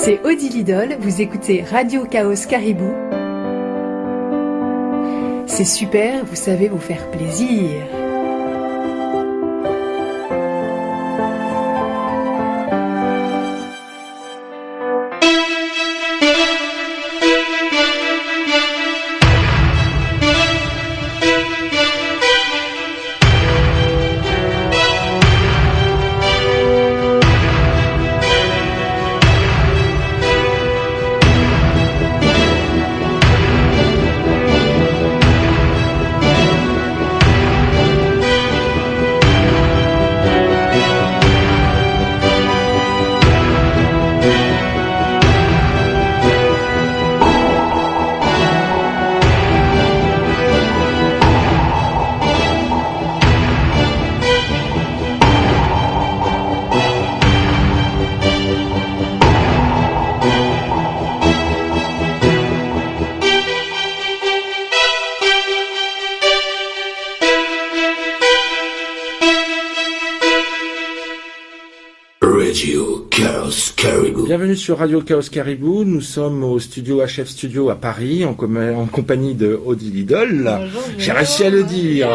C'est Odile Lidl, vous écoutez Radio Chaos Caribou. C'est super, vous savez vous faire plaisir. Bienvenue sur Radio Chaos Caribou. Nous sommes au studio HF Studio à Paris en compagnie de Odile Lidl. Bonjour, j'ai réussi à le dire.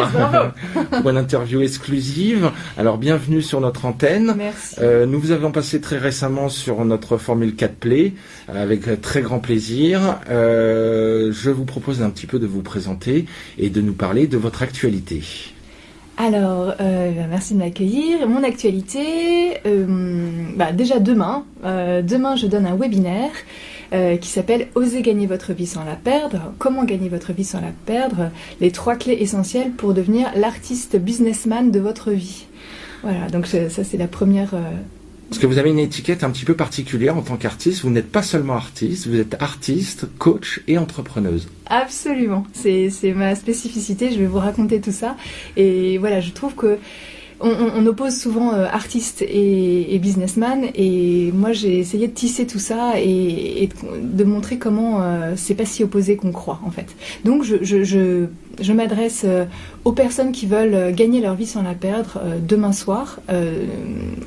Pour une interview exclusive. Alors bienvenue sur notre antenne. Merci. Nous vous avons passé très récemment sur notre Formule 4 Play avec très grand plaisir. Je vous propose un petit peu de vous présenter et de nous parler de votre actualité. Alors, merci de m'accueillir. Mon actualité, déjà demain je donne un webinaire qui s'appelle « Osez gagner votre vie sans la perdre ». Comment gagner votre vie sans la perdre ? Les 3 clés essentielles pour devenir l'artiste businessman de votre vie. Voilà, donc ça c'est la première... Parce que vous avez une étiquette un petit peu particulière en tant qu'artiste. Vous n'êtes pas seulement artiste, vous êtes artiste, coach et entrepreneuse. Absolument, c'est ma spécificité, je vais vous raconter tout ça. Et voilà, je trouve que on oppose souvent artiste et businessman, et moi j'ai essayé de tisser tout ça et de montrer comment c'est pas si opposé qu'on croit en fait. Donc je m'adresse aux personnes qui veulent gagner leur vie sans la perdre demain soir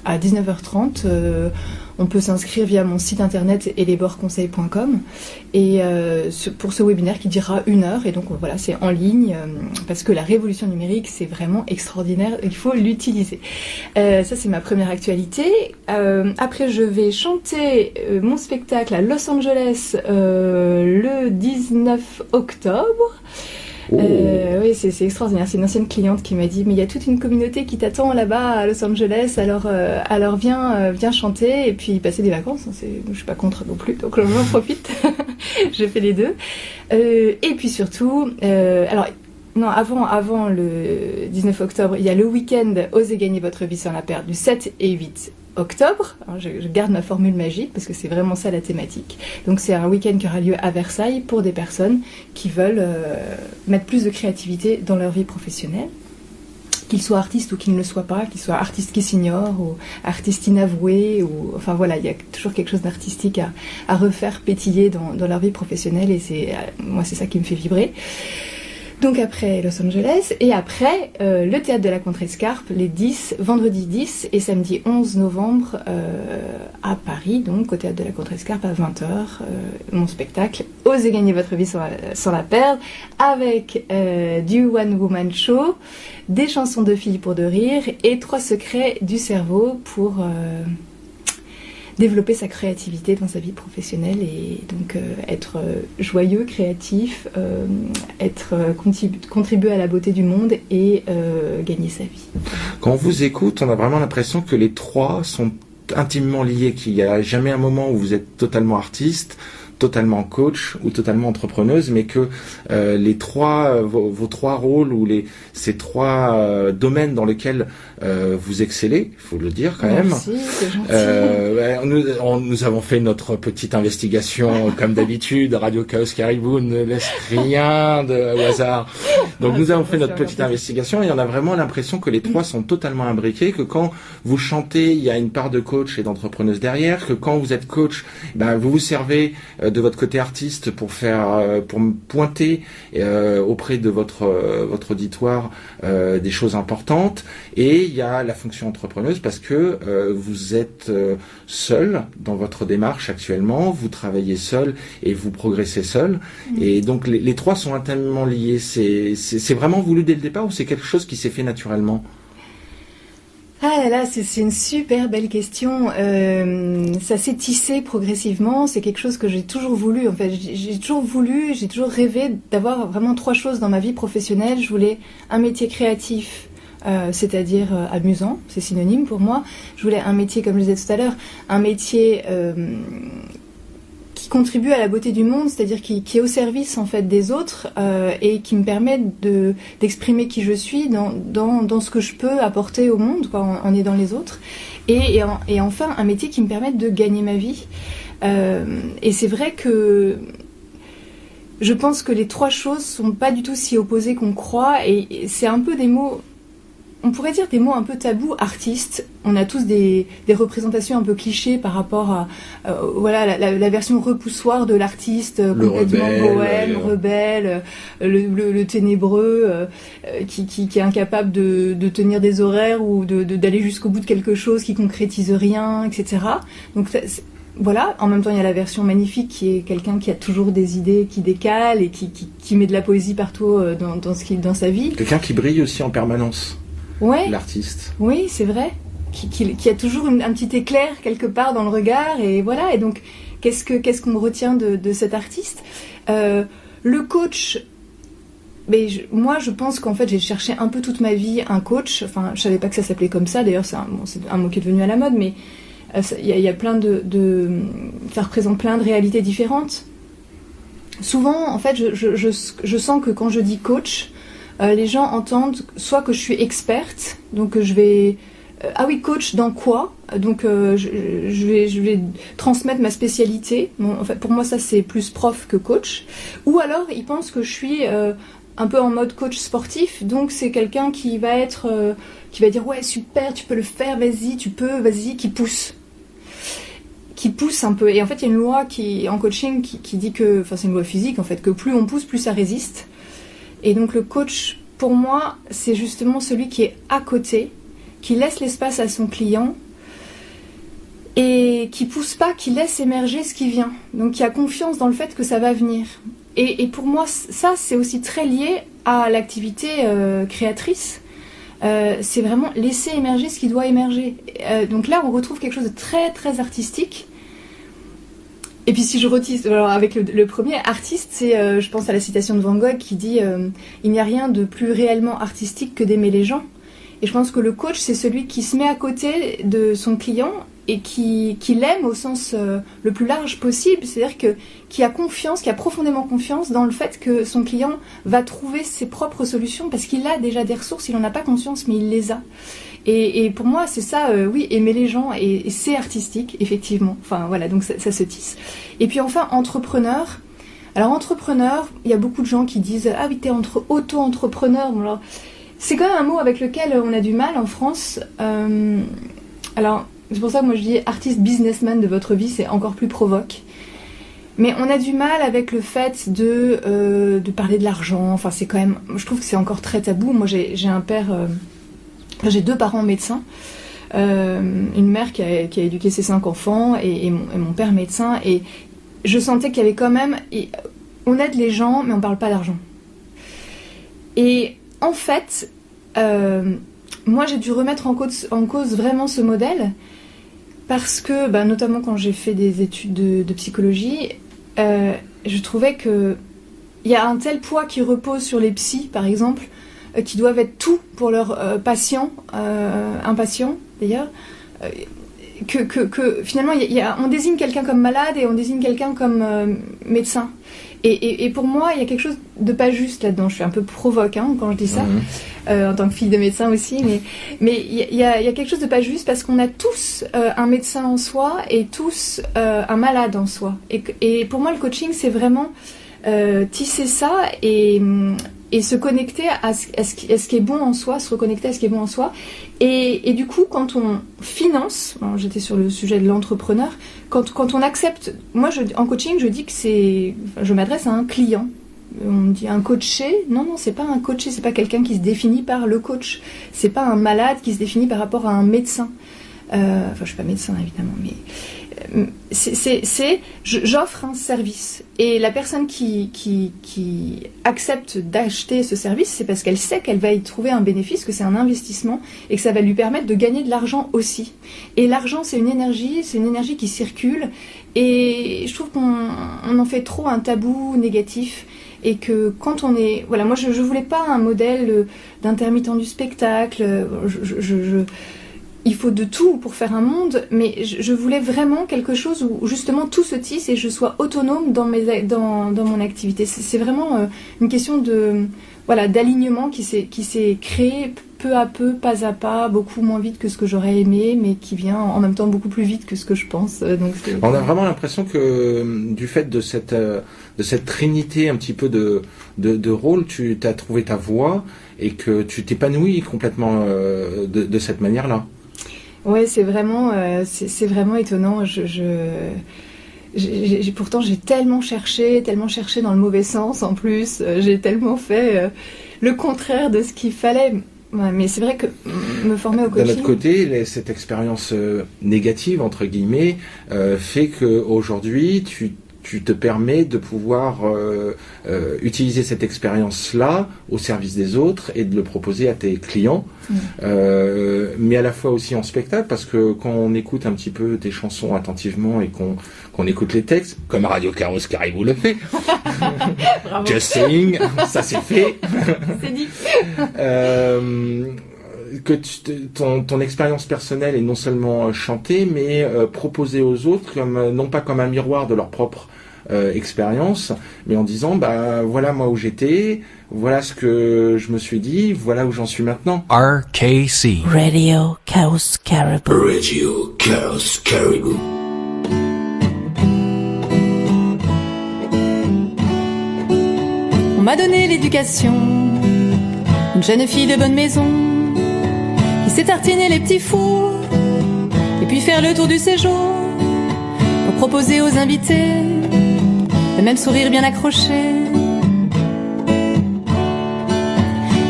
à 19h30. On peut s'inscrire via mon site internet eleborconseil.com et pour ce webinaire qui durera 1 heure. Et donc voilà, c'est en ligne parce que la révolution numérique, c'est vraiment extraordinaire. Il faut l'utiliser. Ça, c'est ma première actualité. Après, je vais chanter mon spectacle à Los Angeles le 19 octobre. Oui, c'est extraordinaire. C'est une ancienne cliente qui m'a dit mais il y a toute une communauté qui t'attend là-bas à Los Angeles, alors viens chanter et puis passer des vacances. Je suis pas contre non plus, donc j'en profite. Je fais les deux. Et puis surtout, avant le 19 octobre, il y a le week-end Osez gagner votre vie sans la perdre du 7 et 8 octobre. Alors, je garde ma formule magique parce que c'est vraiment ça la thématique. Donc c'est un week-end qui aura lieu à Versailles pour des personnes qui veulent mettre plus de créativité dans leur vie professionnelle, qu'ils soient artistes ou qu'ils ne le soient pas, qu'ils soient artistes qui s'ignorent ou artistes inavoués, ou enfin voilà, il y a toujours quelque chose d'artistique à refaire pétiller dans leur vie professionnelle, et moi c'est ça qui me fait vibrer. Donc après Los Angeles, et après le Théâtre de la Contrescarpe, les vendredi 10 et samedi 11 novembre à Paris, donc au Théâtre de la Contrescarpe à 20h, mon spectacle « Osez gagner votre vie sans la perdre » avec du One Woman Show, des chansons de filles pour de rire et 3 secrets du cerveau pour... développer sa créativité dans sa vie professionnelle et donc être joyeux, créatif, contribuer à la beauté du monde et gagner sa vie. Quand on vous écoute, on a vraiment l'impression que les 3 sont intimement liés, qu'il n'y a jamais un moment où vous êtes totalement artiste, totalement coach ou totalement entrepreneuse, mais que vos 3 rôles ou ces 3 domaines dans lesquels vous excellez, il faut le dire quand même. Merci, c'est gentil. Nous avons fait notre petite investigation comme d'habitude. Radio Chaos Caribou ne laisse rien au hasard. Donc nous avons fait notre petite investigation et on a vraiment l'impression que les 3 sont totalement imbriqués, que quand vous chantez, il y a une part de coach et d'entrepreneuse derrière, que quand vous êtes coach, vous vous servez de votre côté artiste pour me pointer auprès de votre auditoire des choses importantes, et il y a la fonction entrepreneuse parce que vous êtes seul dans votre démarche actuellement, vous travaillez seul et vous progressez seul, et donc les trois sont intimement liés. C'est vraiment voulu dès le départ ou c'est quelque chose qui s'est fait naturellement? Ah là là, c'est une super belle question. Ça s'est tissé progressivement. C'est quelque chose que j'ai toujours voulu. En fait, j'ai toujours rêvé d'avoir vraiment trois choses dans ma vie professionnelle. Je voulais un métier créatif, c'est-à-dire amusant, c'est synonyme pour moi. Je voulais un métier, comme je disais tout à l'heure, un métier qui contribue à la beauté du monde, c'est-à-dire qui est au service en fait des autres et qui me permet d'exprimer qui je suis dans ce que je peux apporter au monde, quoi, en aidant les autres. Et enfin, un métier qui me permette de gagner ma vie. Et c'est vrai que je pense que les trois choses sont pas du tout si opposées qu'on croit, et c'est un peu des mots... On pourrait dire des mots un peu tabous. Artiste, on a tous des représentations un peu clichés par rapport à voilà la version repoussoir de l'artiste, complètement bohème, rebelle, le ténébreux, qui est incapable de tenir des horaires ou d'aller jusqu'au bout de quelque chose, qui concrétise rien, etc. Donc voilà, en même temps il y a la version magnifique qui est quelqu'un qui a toujours des idées qui décalent et qui met de la poésie partout dans sa vie. Quelqu'un qui brille aussi en permanence. Ouais. L'artiste. Oui, c'est vrai. Qui a toujours un petit éclair quelque part dans le regard, et voilà. Et donc, qu'est-ce qu'on retient de cet artiste? Le coach. Mais moi, je pense qu'en fait, j'ai cherché un peu toute ma vie un coach. Enfin, je savais pas que ça s'appelait comme ça. D'ailleurs, c'est un mot qui est devenu à la mode, mais il y a plein ça représente plein de réalités différentes. Souvent, en fait, je sens que quand je dis coach, les gens entendent soit que je suis experte, donc que je vais... ah oui, coach dans quoi? Donc je vais transmettre ma spécialité. Bon, en fait, pour moi, ça c'est plus prof que coach. Ou alors, ils pensent que je suis un peu en mode coach sportif, donc c'est quelqu'un qui va dire ouais, super, tu peux le faire, vas-y, qui pousse. Qui pousse un peu. Et en fait, il y a une loi en coaching qui dit que... Enfin, c'est une loi physique, en fait, que plus on pousse, plus ça résiste. Et donc le coach, pour moi, c'est justement celui qui est à côté, qui laisse l'espace à son client et qui pousse pas, qui laisse émerger ce qui vient. Donc qui a confiance dans le fait que ça va venir. Et pour moi, ça, c'est aussi très lié à l'activité créatrice. C'est vraiment laisser émerger ce qui doit émerger. Donc là, on retrouve quelque chose de très, très artistique. Et puis si je retisse, alors avec le premier artiste, c'est, je pense à la citation de Van Gogh qui dit il n'y a rien de plus réellement artistique que d'aimer les gens. Et je pense que le coach, c'est celui qui se met à côté de son client et qui l'aime au sens le plus large possible, c'est-à-dire qui a confiance, qui a profondément confiance dans le fait que son client va trouver ses propres solutions parce qu'il a déjà des ressources, il n'en a pas conscience, mais il les a. Et pour moi, c'est ça, oui, aimer les gens, et c'est artistique, effectivement. Enfin, voilà, donc ça se tisse. Et puis enfin, entrepreneur. Alors, entrepreneur, il y a beaucoup de gens qui disent « Ah oui, t'es auto-entrepreneur ». Bon, alors, c'est quand même un mot avec lequel on a du mal en France. Alors, c'est pour ça que moi je dis « artiste businessman de votre vie », c'est encore plus provoque. Mais on a du mal avec le fait de parler de l'argent. Enfin, c'est quand même... Je trouve que c'est encore très tabou. Moi, j'ai un père... J'ai deux parents médecins, une mère qui a éduqué ses 5 enfants et mon père médecin, et je sentais qu'il y avait quand même... On aide les gens, mais on ne parle pas d'argent. Et en fait, moi j'ai dû remettre en cause vraiment ce modèle, parce que, notamment quand j'ai fait des études de psychologie, je trouvais qu'il y a un tel poids qui repose sur les psys, par exemple, qui doivent être tout pour leurs patients, impatients d'ailleurs, que finalement on désigne quelqu'un comme malade et on désigne quelqu'un comme médecin. Et pour moi, il y a quelque chose de pas juste là-dedans. Je suis un peu provoque quand je dis ça, en tant que fille de médecin aussi, mais il y a quelque chose de pas juste parce qu'on a tous un médecin en soi et tous un malade en soi. Et pour moi, le coaching, c'est vraiment tisser ça et et se connecter à ce qui est bon en soi, se reconnecter à ce qui est bon en soi. Et du coup, quand on finance, j'étais sur le sujet de l'entrepreneur, quand on accepte, moi en coaching, je dis que je m'adresse à un client. On me dit un coaché, non, c'est pas un coaché, c'est pas quelqu'un qui se définit par le coach, c'est pas un malade qui se définit par rapport à un médecin. Je suis pas médecin évidemment, mais j'offre un service et la personne qui accepte d'acheter ce service, c'est parce qu'elle sait qu'elle va y trouver un bénéfice, que c'est un investissement et que ça va lui permettre de gagner de l'argent aussi. Et l'argent, c'est une énergie qui circule et je trouve qu'on en fait trop un tabou négatif. Et que quand on est... Voilà, moi je voulais pas un modèle d'intermittent du spectacle, il faut de tout pour faire un monde, mais je voulais vraiment quelque chose où justement tout se tisse et je sois autonome dans mon activité. C'est vraiment une question d'alignement qui s'est créé peu à peu, pas à pas, beaucoup moins vite que ce que j'aurais aimé, mais qui vient en même temps beaucoup plus vite que ce que je pense. On a vraiment l'impression que du fait de cette trinité un petit peu de rôles, tu as trouvé ta voie et que tu t'épanouis complètement de cette manière-là. Ouais, c'est vraiment étonnant. Pourtant, j'ai tellement cherché dans le mauvais sens en plus. J'ai tellement fait le contraire de ce qu'il fallait. Ouais, mais c'est vrai que me former au coaching... D'un autre côté, cette expérience négative, entre guillemets, fait qu'aujourd'hui, tu te permets de pouvoir utiliser cette expérience-là au service des autres et de le proposer à tes clients, mais à la fois aussi en spectacle, parce que quand on écoute un petit peu tes chansons attentivement et qu'on écoute les textes, comme Radio Chaos Caribou le fait, Just Saying, ça c'est fait. C'est dit. Que ton expérience personnelle est non seulement chantée, mais proposée aux autres, non pas comme un miroir de leur propre expérience, mais en disant voilà moi où j'étais, voilà ce que je me suis dit, voilà où j'en suis maintenant. RKC Radio Chaos Caribou. Radio Chaos Caribou. On m'a donné l'éducation, une jeune fille de bonne maison qui sait tartiner les petits fours et puis faire le tour du séjour pour proposer aux invités le même sourire bien accroché.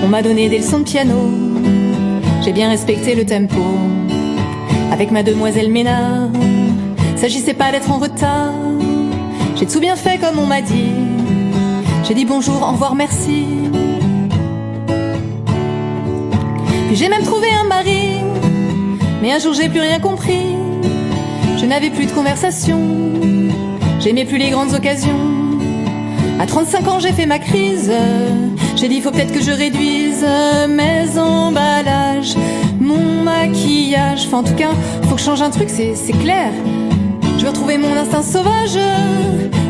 On m'a donné des leçons de piano, j'ai bien respecté le tempo. Avec ma demoiselle Ménard, s'agissait pas d'être en retard. J'ai tout bien fait comme on m'a dit. J'ai dit bonjour, au revoir, merci. Puis j'ai même trouvé un mari, mais un jour j'ai plus rien compris. Je n'avais plus de conversation, j'aimais plus les grandes occasions. À 35 ans j'ai fait ma crise. J'ai dit faut peut-être que je réduise mes emballages, mon maquillage. Enfin en tout cas, faut que je change un truc, c'est clair. Je veux retrouver mon instinct sauvage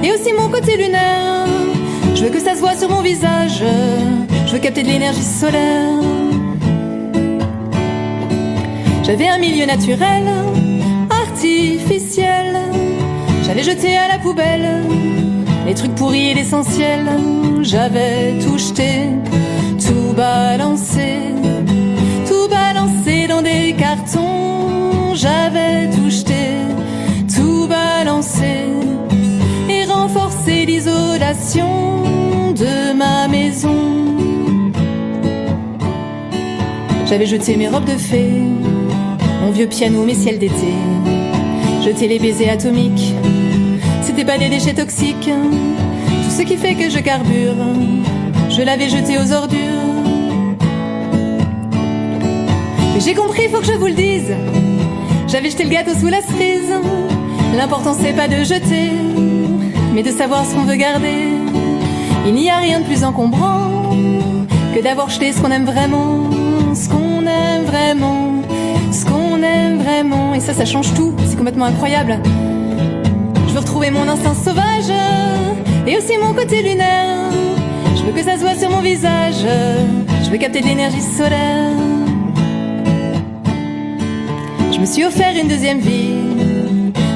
et aussi mon côté lunaire. Je veux que ça se voit sur mon visage, je veux capter de l'énergie solaire. J'avais un milieu naturel, artificiel. J'avais jeté à la poubelle les trucs pourris et l'essentiel. J'avais tout jeté, tout balancé dans des cartons. J'avais tout jeté, tout balancé et renforcé l'isolation de ma maison. J'avais jeté mes robes de fée, mon vieux piano, mes ciels d'été. Jeté les baisers atomiques, c'était pas des déchets toxiques. Tout ce qui fait que je carbure, je l'avais jeté aux ordures. Mais j'ai compris, faut que je vous le dise, j'avais jeté le gâteau sous la cerise. L'important c'est pas de jeter, mais de savoir ce qu'on veut garder. Il n'y a rien de plus encombrant que d'avoir jeté ce qu'on aime vraiment. Ce qu'on aime vraiment, ce qu'on aime vraiment. Et ça change tout, c'est complètement incroyable. Je veux retrouver mon instinct sauvage et aussi mon côté lunaire. Je veux que ça se voit sur mon visage, je veux capter de l'énergie solaire. Je me suis offert une deuxième vie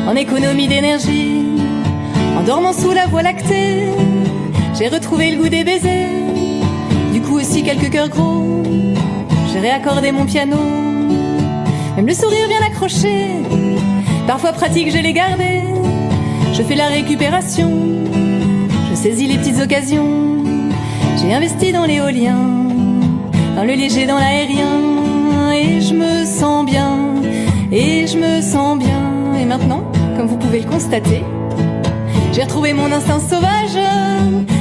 en économie d'énergie. En dormant sous la voie lactée, j'ai retrouvé le goût des baisers. coup aussi quelques cœurs gros. J'ai réaccordé mon piano, même le sourire bien accroché. Parfois pratique, je l'ai gardé. Je fais la récupération, je saisis les petites occasions. J'ai investi dans l'éolien, dans le léger, dans l'aérien. Et je me sens bien, et je me sens bien. Et maintenant, comme vous pouvez le constater, j'ai retrouvé mon instinct sauvage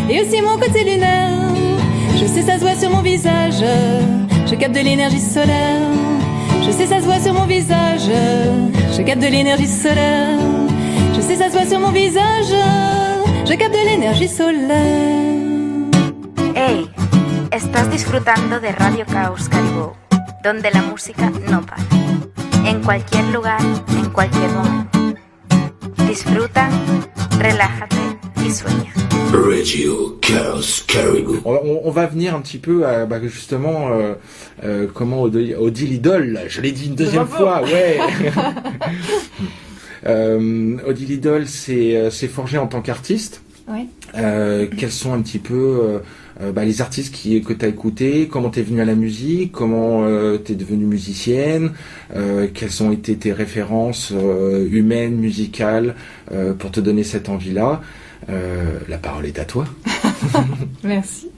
et aussi mon côté lunaire. Je sais, ça se voit sur mon visage, je capte de l'énergie solaire. Je sais, ça se voit sur mon visage, je capte de l'énergie solaire. Je sais, ça se voit sur mon visage, je capte de l'énergie solaire. Hey, estás disfrutando de Radio Caos Caribou, donde la música no para. En cualquier lugar, en cualquier momento. Disfruta, relájate y sueña. Radio Chaos Caribou. On va venir un petit peu à justement comment Odile Idol, je l'ai dit une deuxième fois, ouais. Odile Idol s'est forgé en tant qu'artiste. Ouais. Quels sont un petit peu les artistes que tu as écoutés, comment tu es venue à la musique, comment tu es devenue musicienne, quelles ont été tes références humaines, musicales, pour te donner cette envie-là. La parole est à toi. Merci.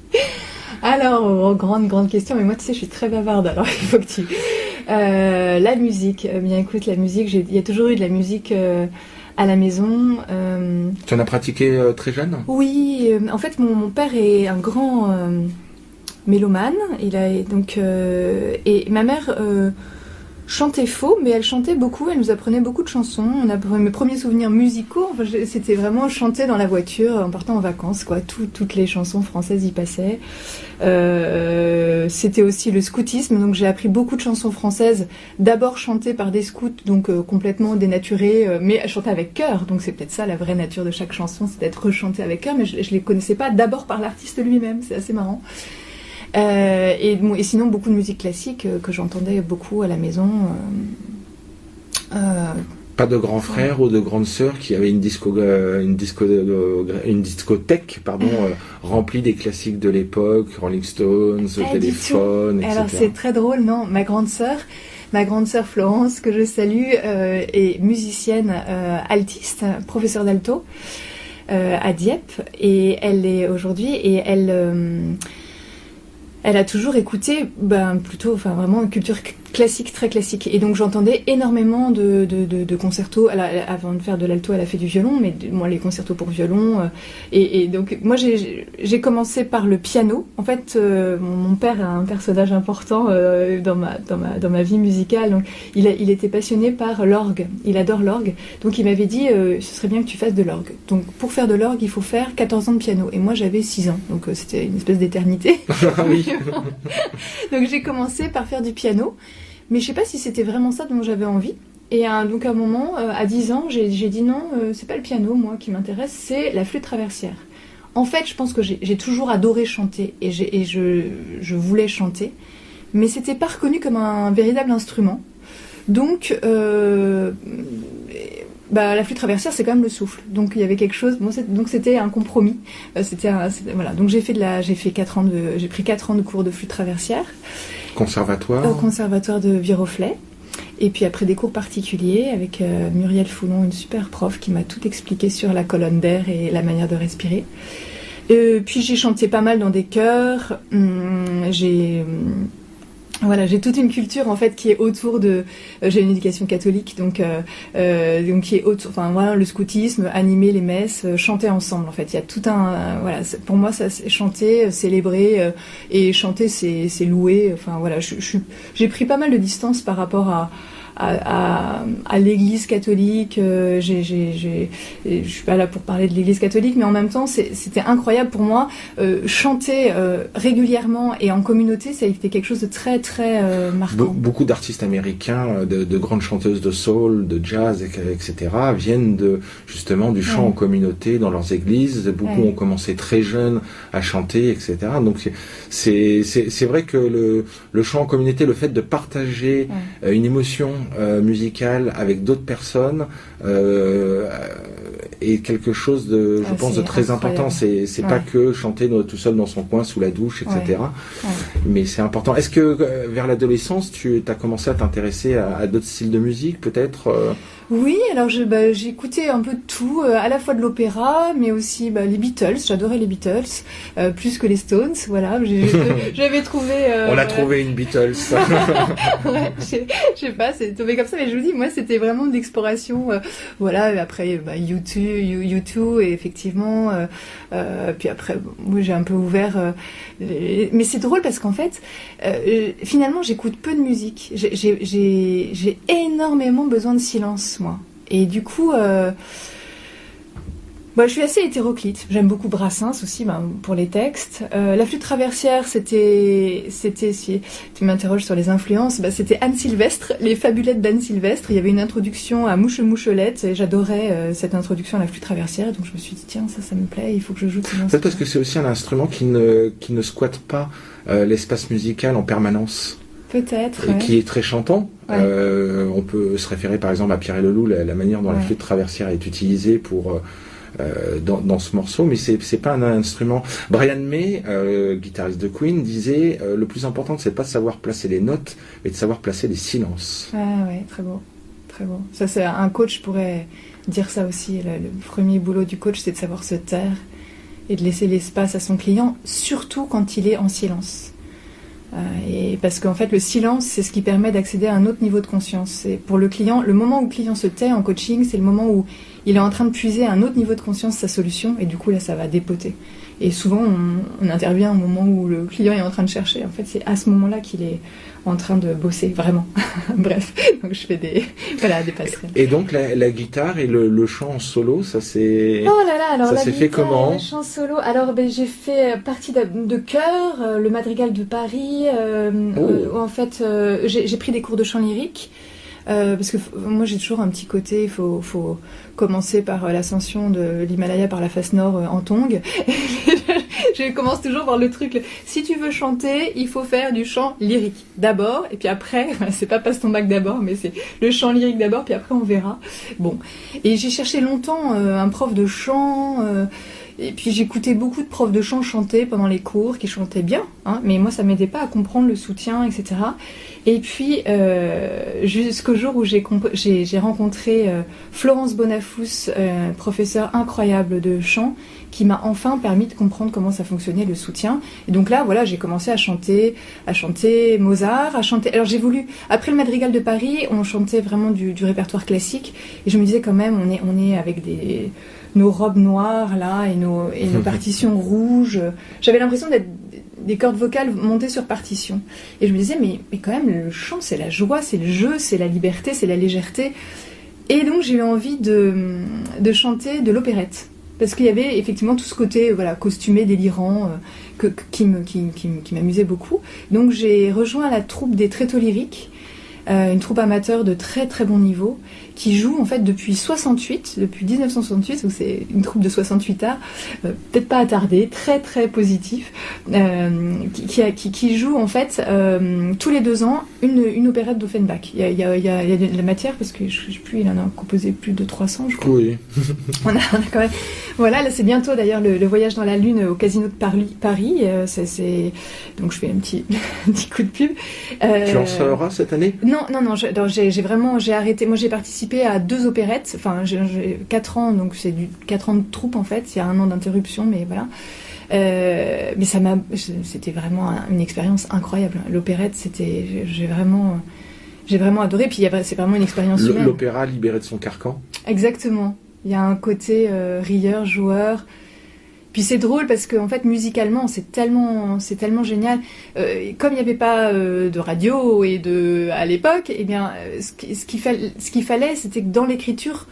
Alors, grande question, mais moi tu sais, je suis très bavarde, alors il faut que tu... la musique, bien écoute, la musique, il y a toujours eu de la musique à la maison. Tu en as pratiqué très jeune ? Oui, en fait mon père est un grand mélomane, et ma mère chantait faux, mais elle chantait beaucoup, elle nous apprenait beaucoup de chansons. Mes premiers souvenirs musicaux, c'était vraiment chanter dans la voiture en partant en vacances, quoi. Toutes les chansons françaises y passaient. C'était aussi le scoutisme, donc j'ai appris beaucoup de chansons françaises, d'abord chantées par des scouts, donc complètement dénaturées, mais chantées avec cœur. Donc c'est peut-être ça la vraie nature de chaque chanson, c'est d'être rechantée avec cœur, mais je les connaissais pas d'abord par l'artiste lui-même, c'est assez marrant. Et sinon beaucoup de musique classique que j'entendais beaucoup à la maison. Pas de grands frères ou de grandes sœurs qui avaient une discothèque remplie des classiques de l'époque, Rolling Stones, Téléphone, etc. Alors c'est très drôle, non ? Ma grande sœur Florence, que je salue, est musicienne altiste, professeure d'alto à Dieppe, et elle est aujourd'hui, et elle a toujours écouté, vraiment une culture classique, très classique. Et donc j'entendais énormément de concertos. Avant de faire de l'alto, elle a fait du violon, mais moi les concertos pour violon. Et donc moi j'ai commencé par le piano. En fait, mon père est un personnage important dans ma vie musicale. Donc il était passionné par l'orgue. Il adore l'orgue. Donc il m'avait dit ce serait bien que tu fasses de l'orgue. Donc pour faire de l'orgue, il faut faire 14 ans de piano. Et moi j'avais 6 ans. Donc c'était une espèce d'éternité. Oui. Donc j'ai commencé par faire du piano, mais je sais pas si c'était vraiment ça dont j'avais envie. Et donc à un moment, à 10 ans, j'ai dit non, c'est pas le piano moi qui m'intéresse, c'est la flûte traversière. En fait, je pense que j'ai toujours adoré chanter et je voulais chanter, mais c'était pas reconnu comme un véritable instrument. Donc la flûte traversière, c'est quand même le souffle. Donc il y avait quelque chose. Donc c'était un compromis. Voilà. Donc j'ai pris 4 ans de cours de flûte traversière. Conservatoire. Au conservatoire de Viroflay. Et puis après des cours particuliers avec Muriel Foulon, une super prof qui m'a tout expliqué sur la colonne d'air et la manière de respirer. Puis j'ai chanté pas mal dans des chœurs. J'ai toute une culture en fait qui est autour de. J'ai une éducation catholique, donc qui est autour. Le scoutisme, animer les messes, chanter ensemble. En fait, il y a tout un. Pour moi, ça, c'est chanter, célébrer et chanter, c'est louer. J'ai pris pas mal de distance par rapport à l'église catholique. Je suis pas là pour parler de l'église catholique, mais en même temps c'était incroyable pour moi. Chanter régulièrement et en communauté, ça a été quelque chose de très très marquant. Beaucoup d'artistes américains, de grandes chanteuses de soul, de jazz, etc. viennent justement du chant en communauté dans leurs églises. Beaucoup ont commencé très jeunes à chanter, etc. Donc c'est vrai que le chant en communauté, le fait de partager une émotion musicale avec d'autres personnes est quelque chose de, je pense, de très important. C'est pas que chanter tout seul dans son coin sous la douche, etc. Mais c'est important. Est-ce que vers l'adolescence, tu as commencé à t'intéresser à d'autres styles de musique, peut-être Oui, alors j'écoutais un peu de tout, à la fois de l'opéra, mais aussi les Beatles. J'adorais les Beatles, plus que les Stones. Voilà, j'avais trouvé. On a trouvé une Beatles. Ouais, je sais pas, c'est tombé comme ça, mais je vous dis, moi, c'était vraiment de l'exploration. Voilà, après, U2, et effectivement, puis après, moi, j'ai un peu ouvert. Mais c'est drôle parce qu'en fait, finalement, j'écoute peu de musique. J'ai énormément besoin de silence, moi. Et du coup, je suis assez hétéroclite. J'aime beaucoup Brassens aussi, pour les textes. La flûte traversière, c'était si tu m'interroges sur les influences, c'était Anne Sylvestre, les fabulettes d'Anne Sylvestre. Il y avait une introduction à Mouche Mouchelette et j'adorais cette introduction à la flûte traversière. Donc je me suis dit, tiens, ça me plaît, il faut que je joue. Peut-être parce que c'est aussi un instrument qui ne squatte pas l'espace musical en permanence. Peut-être. Et qui est très chantant. Ouais. On peut se référer par exemple à Pierre et Leloup, la manière dont la flûte traversière est utilisée pour dans ce morceau, mais c'est pas un instrument. Brian May, guitariste de Queen, disait le plus important, c'est pas de savoir placer les notes, mais de savoir placer les silences. Ah ouais, très beau, très beau. Ça, c'est un coach pourrait dire ça aussi. Le premier boulot du coach, c'est de savoir se taire et de laisser l'espace à son client, surtout quand il est en silence. Et parce qu'en fait, le silence, c'est ce qui permet d'accéder à un autre niveau de conscience. Et pour le client, le moment où le client se tait en coaching, c'est le moment où il est en train de puiser à un autre niveau de conscience sa solution, et du coup, là, ça va dépoter. Et souvent, on intervient au moment où le client est en train de chercher. En fait, c'est à ce moment-là qu'il est en train de bosser, vraiment. Bref, donc je fais des passerelles. Et donc, la guitare et le chant en solo, ça c'est... Oh là là, alors ça la s'est guitare, fait comment? Le chant solo, alors j'ai fait partie de chœur, le Madrigal de Paris, où en fait, j'ai pris des cours de chant lyrique. Parce que moi j'ai toujours un petit côté, il faut commencer par l'ascension de l'Himalaya par la face nord en tong. Je commence toujours par le truc, si tu veux chanter, il faut faire du chant lyrique d'abord, et puis après, c'est pas passe ton bac d'abord, mais c'est le chant lyrique d'abord, puis après on verra. Bon, et j'ai cherché longtemps un prof de chant, et puis j'écoutais beaucoup de profs de chant chanter pendant les cours, qui chantaient bien, mais moi ça m'aidait pas à comprendre le soutien, etc. Et puis jusqu'au jour où j'ai rencontré Florence Bonafous, professeure incroyable de chant, qui m'a enfin permis de comprendre comment ça fonctionnait le soutien. Et donc là, voilà, j'ai commencé à chanter Mozart, à chanter. Alors j'ai voulu, après le Madrigal de Paris, on chantait vraiment du répertoire classique, et je me disais quand même, on est avec nos robes noires là et nos partitions rouges. J'avais l'impression d'être des cordes vocales montées sur partition. Et je me disais, mais quand même, le chant, c'est la joie, c'est le jeu, c'est la liberté, c'est la légèreté. Et donc, j'ai eu envie de chanter de l'opérette. Parce qu'il y avait effectivement tout ce côté costumé, délirant, qui m'amusait beaucoup. Donc, j'ai rejoint la troupe des Tréteaux Lyriques, une troupe amateur de très très bon niveau, qui joue en fait depuis 1968, donc c'est une troupe de 68 arts, peut-être pas attardée, très très positif, qui joue en fait tous les 2 ans une opérette d'Offenbach. Il y a de la matière parce que je sais plus, il en a composé plus de 300, je crois. Oui. on a quand même. Voilà, là c'est bientôt d'ailleurs le voyage dans la Lune au Casino de Paris. Donc je fais un petit coup de pub. Tu en seras cette année? Non, j'ai arrêté. Moi j'ai participé à 2 opérettes, enfin j'ai 4 ans, donc c'est 4 ans de troupe en fait, il y a 1 an d'interruption, mais voilà. Mais c'était vraiment une expérience incroyable. L'opérette, j'ai vraiment adoré, puis c'est vraiment une expérience humaine. L'opéra libéré de son carcan. Exactement, il y a un côté rieur, joueur. Puis c'est drôle parce que en fait musicalement c'est tellement génial. Comme il n'y avait pas de radio à l'époque, eh bien ce qu'il fallait, c'était que dans l'écriture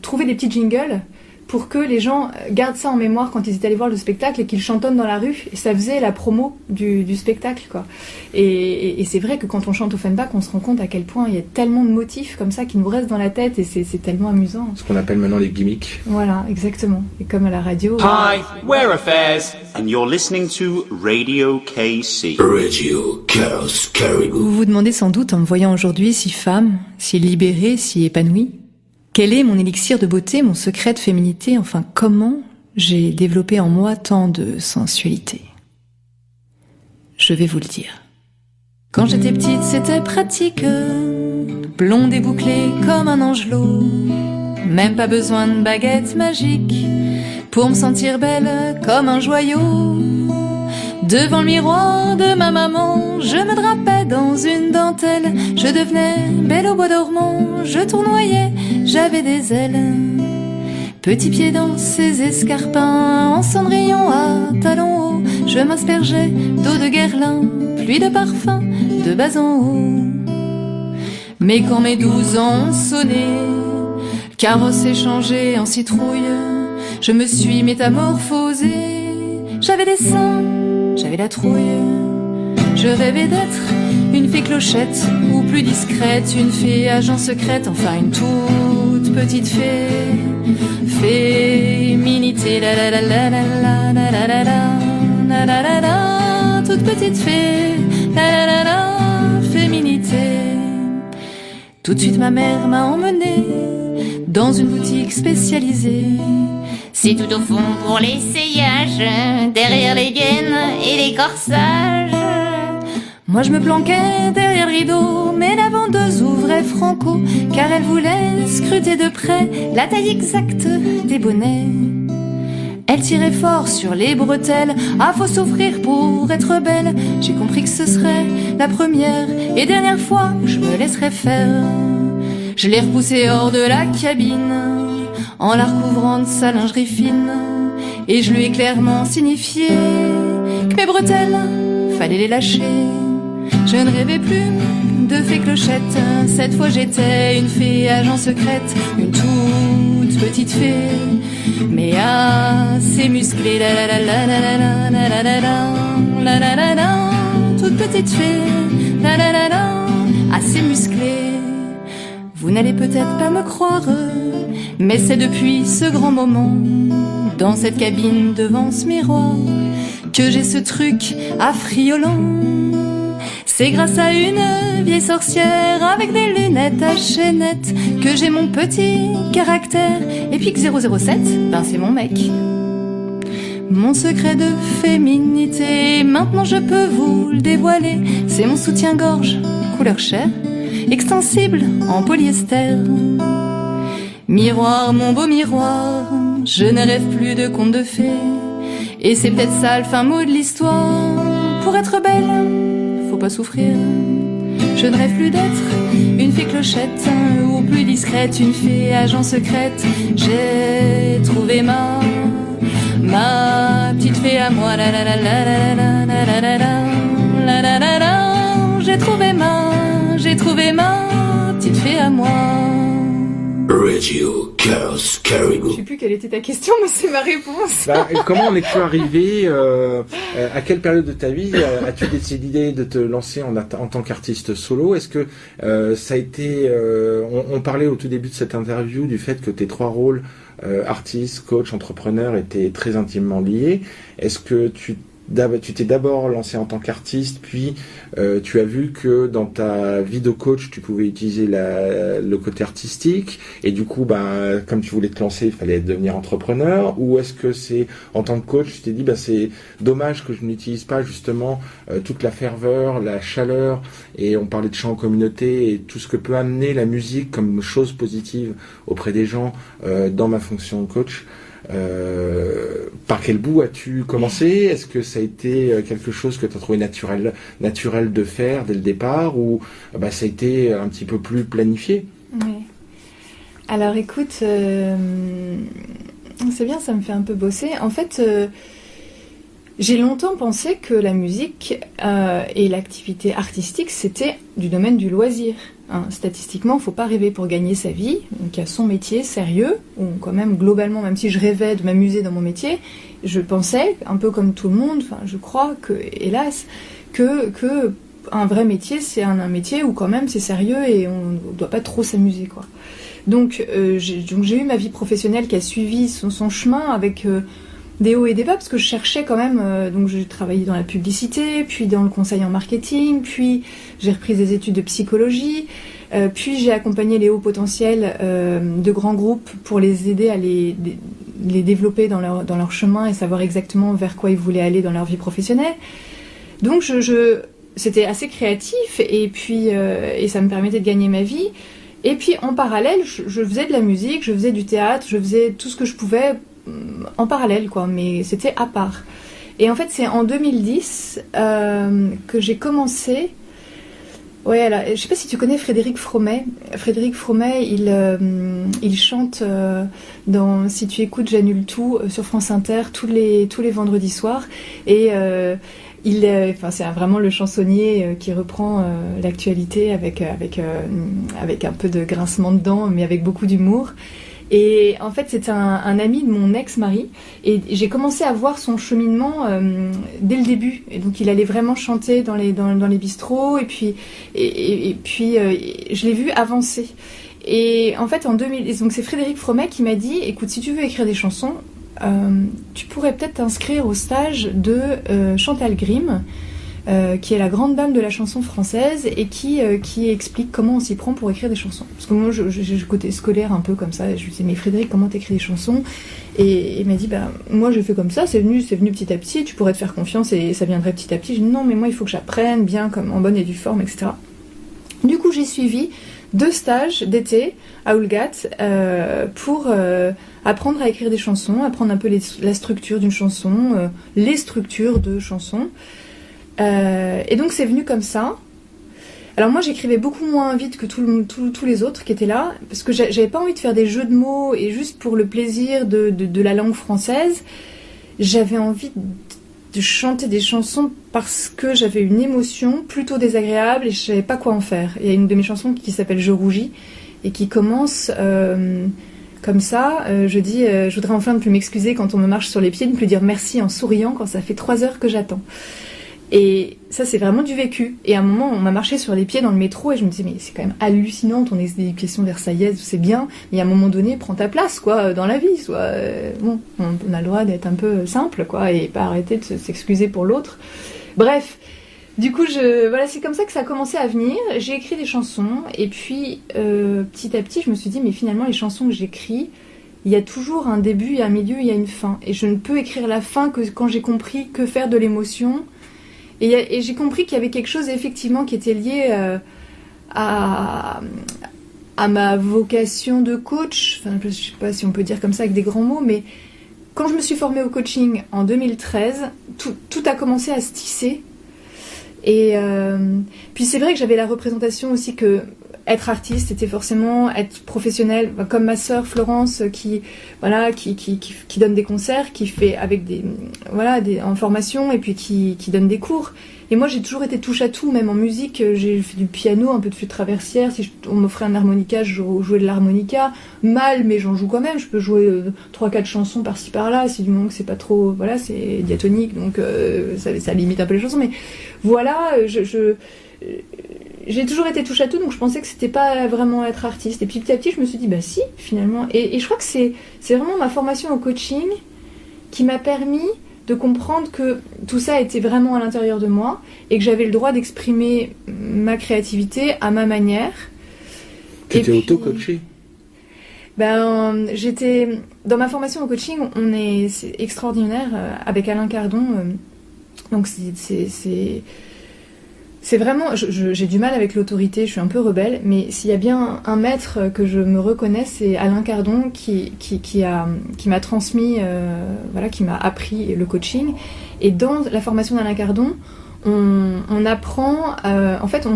trouver des petits jingles pour que les gens gardent ça en mémoire quand ils étaient allés voir le spectacle et qu'ils chantonnent dans la rue. Et ça faisait la promo du spectacle, quoi. Et c'est vrai que quand on chante Offenbach, on se rend compte à quel point il y a tellement de motifs comme ça qui nous restent dans la tête et c'est tellement amusant. Ce qu'on appelle maintenant les gimmicks. Voilà, exactement. Et comme à la radio... Hi, we're Affairs, and you're listening to Radio KC. Radio Chaos Caribou. Vous vous demandez sans doute en me voyant aujourd'hui si femme, si libérée, si épanouie. Quel est mon élixir de beauté, mon secret de féminité, enfin comment j'ai développé en moi tant de sensualité? Je vais vous le dire. Quand j'étais petite, c'était pratique, blonde et bouclée comme un angelot. Même pas besoin de baguette magique pour me sentir belle comme un joyau. Devant le miroir de ma maman, je me drapais dans une dentelle. Je devenais belle au bois dormant, je tournoyais, j'avais des ailes. Petits pieds dans ces escarpins, en cendrillon à talons hauts. Je m'aspergeais d'eau de Guerlain, pluie de parfum, de bas en haut. Mais quand mes 12 ans ont sonné, carrosse est changé en citrouille, je me suis métamorphosée. J'avais des seins, j'avais la trouille. Je rêvais d'être une fée clochette, ou plus discrète, une fée agent secrète, enfin une toute petite fée. Féminité, la la la la la la la la la la la la la, toute petite fée, la la la la, féminité. Tout de suite ma mère m'a emmenée dans une boutique spécialisée. C'est tout au fond pour l'essayage, derrière les gaines et les corsages. Moi je me planquais derrière le rideau, mais la vendeuse ouvrait franco, car elle voulait scruter de près la taille exacte des bonnets. Elle tirait fort sur les bretelles, ah faut s'offrir pour être belle. J'ai compris que ce serait la première et dernière fois que je me laisserais faire. Je l'ai repoussée hors de la cabine, en la recouvrant de sa lingerie fine, et je lui ai clairement signifié que mes bretelles, fallait les lâcher. Je ne rêvais plus de fée clochette, cette fois j'étais une fée agent secrète, une toute petite fée, mais assez musclée, la la la la la la la la la la la la la, toute petite fée, la la la la, assez musclée. Vous n'allez peut-être pas me croire, mais c'est depuis ce grand moment, dans cette cabine devant ce miroir, que j'ai ce truc affriolant. C'est grâce à une vieille sorcière avec des lunettes à chaînettes que j'ai mon petit caractère. Et puis que 007, ben c'est mon mec. Mon secret de féminité, maintenant je peux vous le dévoiler. C'est mon soutien-gorge, couleur chair, extensible en polyester. Miroir, mon beau miroir, je ne rêve plus de contes de fées. Et c'est peut-être ça le fin mot de l'histoire. Pour être belle, faut pas souffrir. Je ne rêve plus d'être une fée clochette, ou plus discrète, une fée agent secrète. J'ai trouvé ma petite fée à moi, la la la la la la la la la la la la la. J'ai trouvé ma petite fée à moi. Radio Chaos Caribou. Je sais plus quelle était ta question, mais c'est ma réponse. Bah, comment en es-tu arrivé à quelle période de ta vie as-tu décidé de te lancer en tant qu'artiste solo? Est-ce que ça a été... on parlait au tout début de cette interview du fait que tes trois rôles, artiste, coach, entrepreneur, étaient très intimement liés. Est-ce que tu t'es d'abord lancé en tant qu'artiste, puis tu as vu que dans ta vie de coach, tu pouvais utiliser le côté artistique, et du coup, comme tu voulais te lancer, il fallait devenir entrepreneur, ou est-ce que c'est en tant que coach, tu t'es dit, c'est dommage que je n'utilise pas justement toute la ferveur, la chaleur, et on parlait de chant en communauté, et tout ce que peut amener la musique comme chose positive auprès des gens dans ma fonction de coach. Par quel bout as-tu commencé? Est-ce que ça a été quelque chose que tu as trouvé naturel de faire dès le départ, ou ça a été un petit peu plus planifié? Oui. Alors écoute, c'est bien, ça me fait un peu bosser. En fait, J'ai longtemps pensé que la musique et l'activité artistique, c'était du domaine du loisir. Statistiquement, il ne faut pas rêver pour gagner sa vie. Donc il y a son métier sérieux, ou quand même globalement, même si je rêvais de m'amuser dans mon métier, je pensais, un peu comme tout le monde, je crois que, hélas, que un vrai métier, c'est un métier où quand même c'est sérieux et on ne doit pas trop s'amuser, quoi. Donc j'ai eu ma vie professionnelle qui a suivi son chemin avec des hauts et des bas, parce que je cherchais quand même, donc j'ai travaillé dans la publicité, puis dans le conseil en marketing, puis j'ai repris des études de psychologie, puis j'ai accompagné les hauts potentiels de grands groupes pour les aider à les développer dans leur chemin et savoir exactement vers quoi ils voulaient aller dans leur vie professionnelle. Donc c'était assez créatif, et puis et ça me permettait de gagner ma vie. Et puis en parallèle, je faisais de la musique, je faisais du théâtre, je faisais tout ce que je pouvais en parallèle, quoi, mais c'était à part. Et en fait, c'est en 2010 que j'ai commencé. Ouais, alors, je sais pas si tu connais Frédéric Fromet. Frédéric Fromet, il chante dans Si tu écoutes, j'annule tout sur France Inter tous les vendredis soirs. Et c'est vraiment le chansonnier qui reprend l'actualité avec un peu de grincement de dents, mais avec beaucoup d'humour. Et en fait, c'est un ami de mon ex-mari, et j'ai commencé à voir son cheminement dès le début. Et donc, il allait vraiment chanter dans les bistrots, et puis je l'ai vu avancer. Et en fait, en 2000, donc c'est Frédéric Fromet qui m'a dit, écoute, si tu veux écrire des chansons, tu pourrais peut-être t'inscrire au stage de Chantal Grimm, qui est la grande dame de la chanson française, et qui explique comment on s'y prend pour écrire des chansons. Parce que moi, j'ai côté scolaire un peu comme ça, et je lui disais, mais Frédéric, comment t'écris des chansons ? Et il m'a dit, moi je fais comme ça, c'est venu petit à petit, tu pourrais te faire confiance et ça viendrait petit à petit. J'ai dit, non, mais moi il faut que j'apprenne bien, comme en bonne et due forme, etc. Du coup, j'ai suivi 2 stages d'été à Oulgat pour apprendre à écrire des chansons, apprendre un peu la structure d'une chanson, les structures de chansons. Et donc c'est venu comme ça. Alors moi j'écrivais beaucoup moins vite que tous les autres qui étaient là, parce que j'avais pas envie de faire des jeux de mots et juste pour le plaisir de la langue française. J'avais envie de chanter des chansons parce que j'avais une émotion plutôt désagréable et je savais pas quoi en faire. Il y a une de mes chansons qui s'appelle Je rougis et qui commence comme ça. Je dis je voudrais enfin ne plus m'excuser quand on me marche sur les pieds, ne plus dire merci en souriant quand ça fait 3 heures que j'attends. Et ça, c'est vraiment du vécu. Et à un moment, on m'a marché sur les pieds dans le métro et je me disais, mais c'est quand même hallucinant ton éducation versaillaise, c'est bien, mais à un moment donné, prends ta place, quoi, dans la vie. On a le droit d'être un peu simple, quoi, et pas arrêter de s'excuser pour l'autre. Bref, du coup, c'est comme ça que ça a commencé à venir. J'ai écrit des chansons et puis, petit à petit, je me suis dit, mais finalement, les chansons que j'écris, il y a toujours un début, il y a un milieu, il y a une fin. Et je ne peux écrire la fin que quand j'ai compris que faire de l'émotion. Et j'ai compris qu'il y avait quelque chose effectivement qui était lié à ma vocation de coach. Enfin, je ne sais pas si on peut dire comme ça avec des grands mots, mais quand je me suis formée au coaching en 2013, tout a commencé à se tisser. Et puis c'est vrai que j'avais la représentation aussi que être artiste, c'était forcément être professionnel, comme ma sœur Florence qui donne des concerts, qui fait avec en formation et puis qui donne des cours. Et moi j'ai toujours été touche à tout, même en musique, j'ai fait du piano, un peu de flûte traversière, si on m'offrait un harmonica, je jouais de l'harmonica, mal mais j'en joue quand même, je peux jouer 3-4 chansons par-ci par-là, si du moment que c'est pas trop, c'est diatonique, donc ça limite un peu les chansons, mais voilà, j'ai toujours été touche à tout, donc je pensais que c'était pas vraiment être artiste. Et puis petit à petit, je me suis dit, si, finalement. Et je crois que c'est vraiment ma formation au coaching qui m'a permis de comprendre que tout ça était vraiment à l'intérieur de moi et que j'avais le droit d'exprimer ma créativité à ma manière. Tu étais auto-coachée ? J'étais... Dans ma formation au coaching, c'est extraordinaire avec Alain Cardon. Donc c'est vraiment... J'ai du mal avec l'autorité, je suis un peu rebelle, mais s'il y a bien un maître que je me reconnais, c'est Alain Cardon qui m'a transmis, qui m'a appris le coaching. Et dans la formation d'Alain Cardon, on apprend... en fait,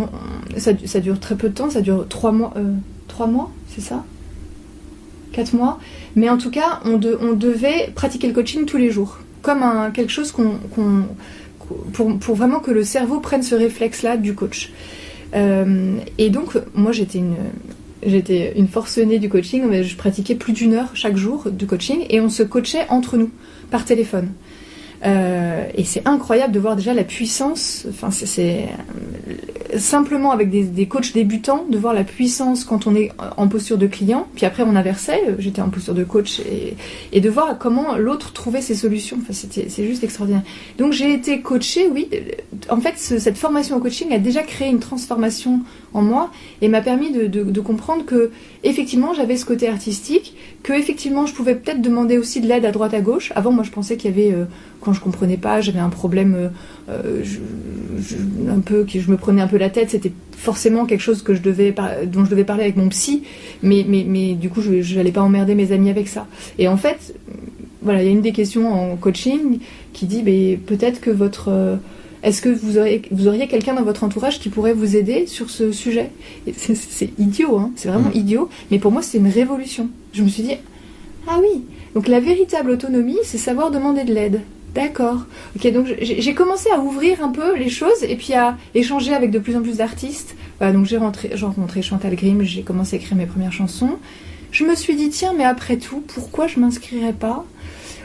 ça dure très peu de temps, ça dure 3 mois. 3 mois, c'est ça ? 4 mois. Mais en tout cas, on devait pratiquer le coaching tous les jours. quelque chose pour vraiment que le cerveau prenne ce réflexe-là du coach. Et donc, moi, j'étais une forcenée du coaching, mais je pratiquais plus d'1 heure chaque jour de coaching, et on se coachait entre nous, par téléphone. Et c'est incroyable de voir déjà la puissance, enfin c'est simplement avec des coachs débutants, de voir la puissance quand on est en posture de client, puis après on inversait, j'étais en posture de coach, et de voir comment l'autre trouvait ses solutions, enfin c'est juste extraordinaire. Donc j'ai été coachée, oui, en fait cette formation au coaching a déjà créé une transformation en moi, et m'a permis de comprendre que effectivement j'avais ce côté artistique, que effectivement je pouvais peut-être demander aussi de l'aide à droite à gauche. Avant moi je pensais qu'il y avait, quand je comprenais pas, j'avais un problème un peu, je me prenais un peu la tête, c'était forcément quelque chose dont je devais parler avec mon psy, mais du coup je n'allais pas emmerder mes amis avec ça. Et en fait, voilà, il y a une des questions en coaching qui dit, peut-être que est-ce que vous auriez quelqu'un dans votre entourage qui pourrait vous aider sur ce sujet? Et c'est idiot, hein, c'est vraiment idiot, mais pour moi c'est une révolution. Je me suis dit, ah oui, donc la véritable autonomie, c'est savoir demander de l'aide. D'accord. Ok, donc j'ai commencé à ouvrir un peu les choses et puis à échanger avec de plus en plus d'artistes. Voilà, donc j'ai rencontré Chantal Grimm, j'ai commencé à écrire mes premières chansons. Je me suis dit, tiens, mais après tout, pourquoi je m'inscrirais pas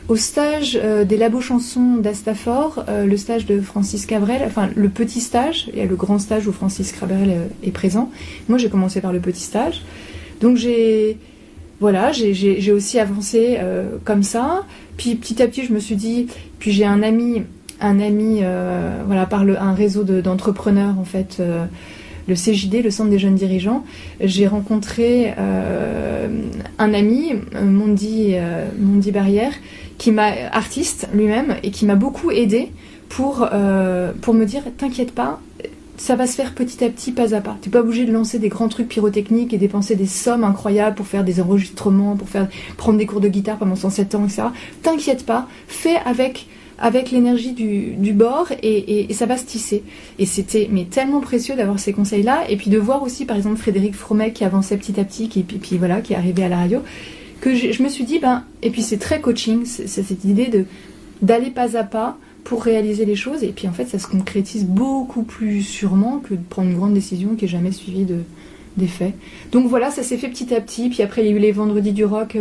au stage des labos chansons d'Astafor, le stage de Francis Cabrel, enfin le petit stage, il y a le grand stage où Francis Cabrel est présent. Moi j'ai commencé par le petit stage. Donc j'ai aussi avancé comme ça. Puis petit à petit je me suis dit, puis j'ai un ami par un réseau d'entrepreneurs en fait, le CJD, le Centre des jeunes dirigeants. J'ai rencontré un ami, Mondi Barrière, artiste lui-même, et qui m'a beaucoup aidée pour me dire, t'inquiète pas, ça va se faire petit à petit, pas à pas. T'es pas obligé de lancer des grands trucs pyrotechniques et dépenser des sommes incroyables pour faire des enregistrements, pour prendre des cours de guitare pendant 107 ans, etc. T'inquiète pas, fais avec l'énergie du bord et ça va se tisser. Et c'était tellement précieux d'avoir ces conseils-là, et puis de voir aussi par exemple Frédéric Fromet qui avançait petit à petit, qui est arrivé à la radio, que je me suis dit, et puis c'est très coaching, c'est cette idée d'aller pas à pas pour réaliser les choses, et puis en fait ça se concrétise beaucoup plus sûrement que de prendre une grande décision qui n'est jamais suivie des faits. Donc voilà, ça s'est fait petit à petit, puis après il y a eu les Vendredis du Rock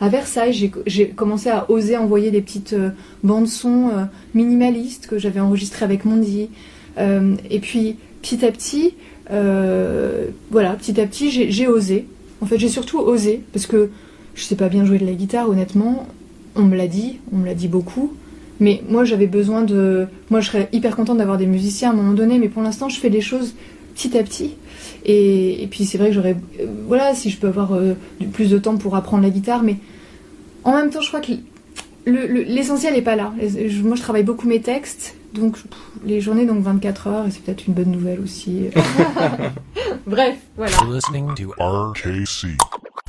à Versailles, j'ai commencé à oser envoyer des petites bandes-son minimalistes que j'avais enregistrées avec Mondi, et puis petit à petit, j'ai osé. En fait j'ai surtout osé, parce que je sais pas bien jouer de la guitare, honnêtement, on me l'a dit beaucoup. Mais moi, moi, je serais hyper contente d'avoir des musiciens à un moment donné, mais pour l'instant, je fais les choses petit à petit. Et puis, c'est vrai que j'aurais... si je peux avoir plus de temps pour apprendre la guitare, mais en même temps, je crois que l'essentiel n'est pas là. Moi, je travaille beaucoup mes textes, donc les journées, 24 heures, et c'est peut-être une bonne nouvelle aussi. Bref, voilà. You're listening to RKC.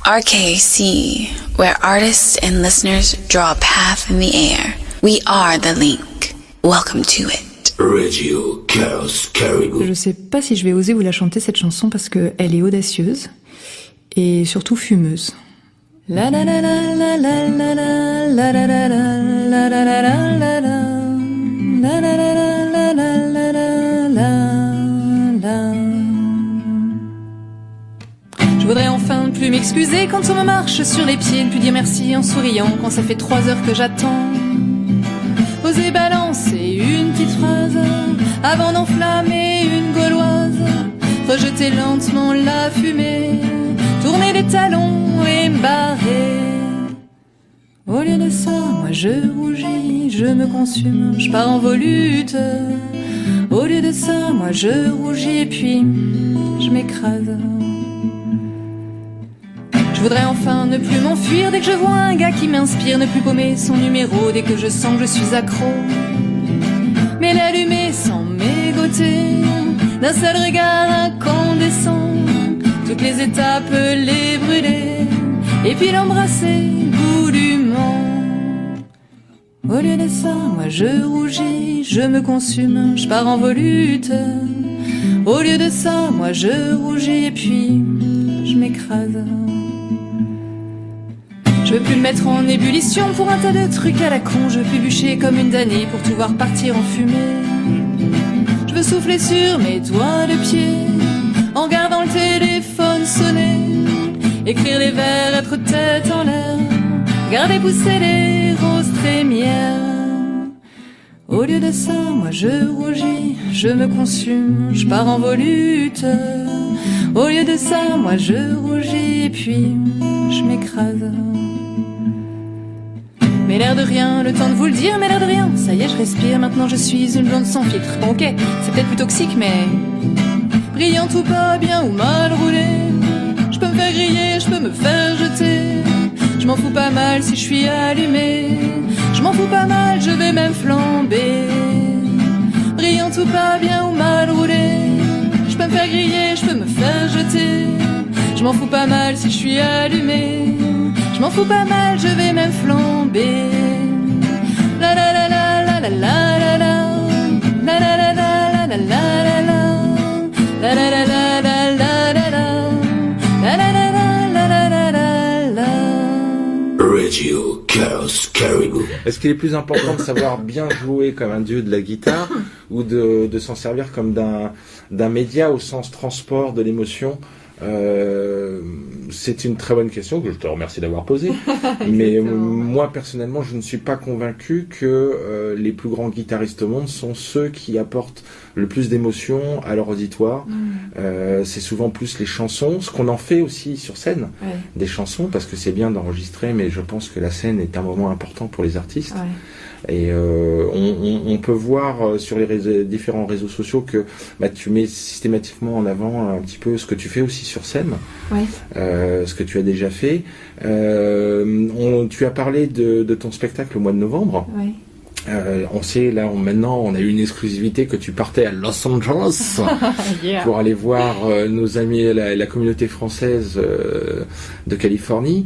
RKC, where artists and listeners draw a path in the air. We are the link. Welcome to it. Radio Chaos Caribou. Je sais pas si je vais oser vous la chanter cette chanson parce que elle est audacieuse et surtout fumeuse. La la la la la la la la la la la la la la la la la. Je voudrais enfin ne plus m'excuser quand on me marche sur les pieds, ne plus dire merci en souriant quand ça fait 3 heures que j'attends. Oser balancer une petite phrase avant d'enflammer une gauloise, rejeter lentement la fumée, tourner les talons et me barrer. Au lieu de ça, moi je rougis, je me consume, je pars en volute. Au lieu de ça, moi je rougis et puis je m'écrase. Je voudrais enfin ne plus m'enfuir dès que je vois un gars qui m'inspire, ne plus paumer son numéro dès que je sens que je suis accro, mais l'allumer sans m'égoter d'un seul regard incandescent, toutes les étapes les brûler et puis l'embrasser goulûment. Au lieu de ça, moi je rougis, je me consume, je pars en volute. Au lieu de ça, moi je rougis et puis je m'écrase. Je veux plus me mettre en ébullition pour un tas de trucs à la con. Je veux plus bûcher comme une damnée pour tout voir partir en fumée. Je veux souffler sur mes doigts de pied en regardant le téléphone sonner, écrire les vers, être tête en l'air, garder pousser les roses trémières. Au lieu de ça, moi je rougis, je me consume, je pars en volute. Au lieu de ça, moi je rougis et puis je m'écrase. Mais l'air de rien, le temps de vous le dire, mais l'air de rien. Ça y est, je respire, maintenant je suis une blonde sans filtre. Bon ok, c'est peut-être plus toxique, mais brillante ou pas, bien ou mal roulée. Je peux me faire griller, je peux me faire jeter. Je m'en fous pas mal si je suis allumée. Je m'en fous pas mal, je vais même flamber. Brillante ou pas, bien ou mal roulée. Je peux me faire griller, je peux me faire jeter. Je m'en fous pas mal si je suis allumée. Je m'en fous pas mal, je vais même flamber. La la la la la la la la la. La la la la la la la la. La la la la la la la la. La la la la la la la la. Radio Chaos Caribou. Est-ce qu'il est plus important de savoir bien jouer comme un dieu de la guitare ou de s'en servir comme d'un média au sens transport de l'émotion? C'est une très bonne question que je te remercie d'avoir posée. Mais moi personnellement, je ne suis pas convaincu que les plus grands guitaristes au monde sont ceux qui apportent le plus d'émotion à leur auditoire. C'est souvent plus les chansons, ce qu'on en fait aussi sur scène, des chansons, parce que c'est bien d'enregistrer, mais je pense que la scène est un moment important pour les artistes. Et on peut voir sur les différents réseaux sociaux que tu mets systématiquement en avant un petit peu ce que tu fais aussi sur scène, ce que tu as déjà fait. Tu as parlé de ton spectacle au mois de novembre. On sait, là, maintenant, on a eu une exclusivité que tu partais à Los Angeles pour aller voir nos amis, la communauté française de Californie.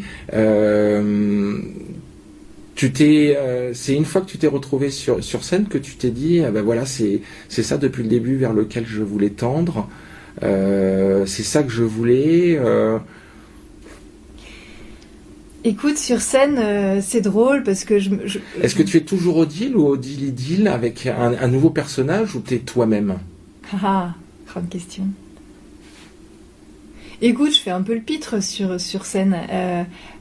C'est une fois que tu t'es retrouvé sur scène que tu t'es dit, voilà, c'est ça depuis le début vers lequel je voulais tendre. C'est ça que je voulais. Écoute, sur scène, c'est drôle parce que Est-ce que tu es toujours Odile ou Odile Idylle avec un nouveau personnage ou t'es toi-même? Grande question. Écoute, je fais un peu le pitre sur scène.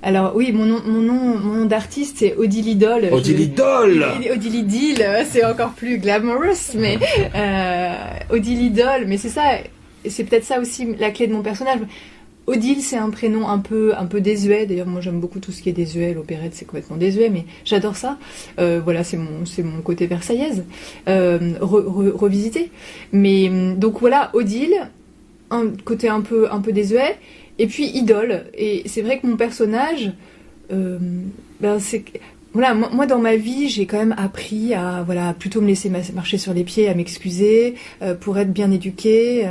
Alors oui, mon nom d'artiste c'est Odile Idole. Odile Idole. Odile Idylle, c'est encore plus glamorous, mais Odile Idole. Mais c'est ça, c'est peut-être ça aussi la clé de mon personnage. Odile, c'est un prénom un peu désuet. D'ailleurs, moi, j'aime beaucoup tout ce qui est désuet. L'opérette, c'est complètement désuet, mais j'adore ça. Voilà, c'est mon côté versaillaise, revisité. Mais donc voilà, Odile, un côté un peu désuet, et puis idole. Et c'est vrai que mon personnage, c'est voilà, moi dans ma vie, j'ai quand même appris à plutôt me laisser marcher sur les pieds, à m'excuser, pour être bien éduquée.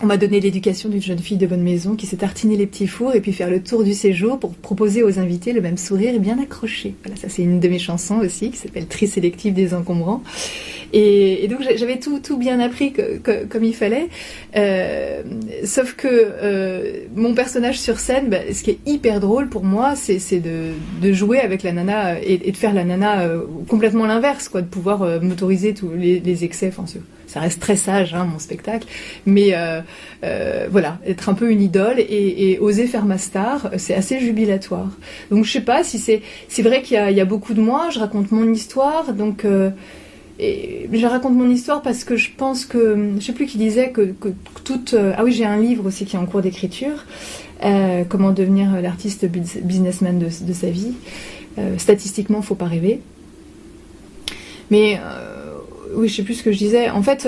On m'a donné l'éducation d'une jeune fille de bonne maison qui s'est tartiner les petits fours et puis faire le tour du séjour pour proposer aux invités le même sourire bien accroché. Voilà, ça c'est une de mes chansons aussi qui s'appelle Tri sélectif des encombrants. Et donc j'avais tout bien appris comme il fallait. Sauf que mon personnage sur scène, ce qui est hyper drôle pour moi, c'est de jouer avec la nana et de faire la nana complètement l'inverse, quoi, de pouvoir m'autoriser tous les excès. Enfin, ça reste très sage, mon spectacle, mais voilà, être un peu une idole et oser faire ma star, c'est assez jubilatoire. Donc je sais pas si c'est vrai qu'il y a beaucoup de moi, je raconte mon histoire, donc et je raconte mon histoire parce que je pense que, je sais plus qui disait que toute... ah oui, j'ai un livre aussi qui est en cours d'écriture, comment devenir l'artiste businessman de sa vie. Statistiquement, faut pas rêver. Mais... oui, je sais plus ce que je disais. En fait,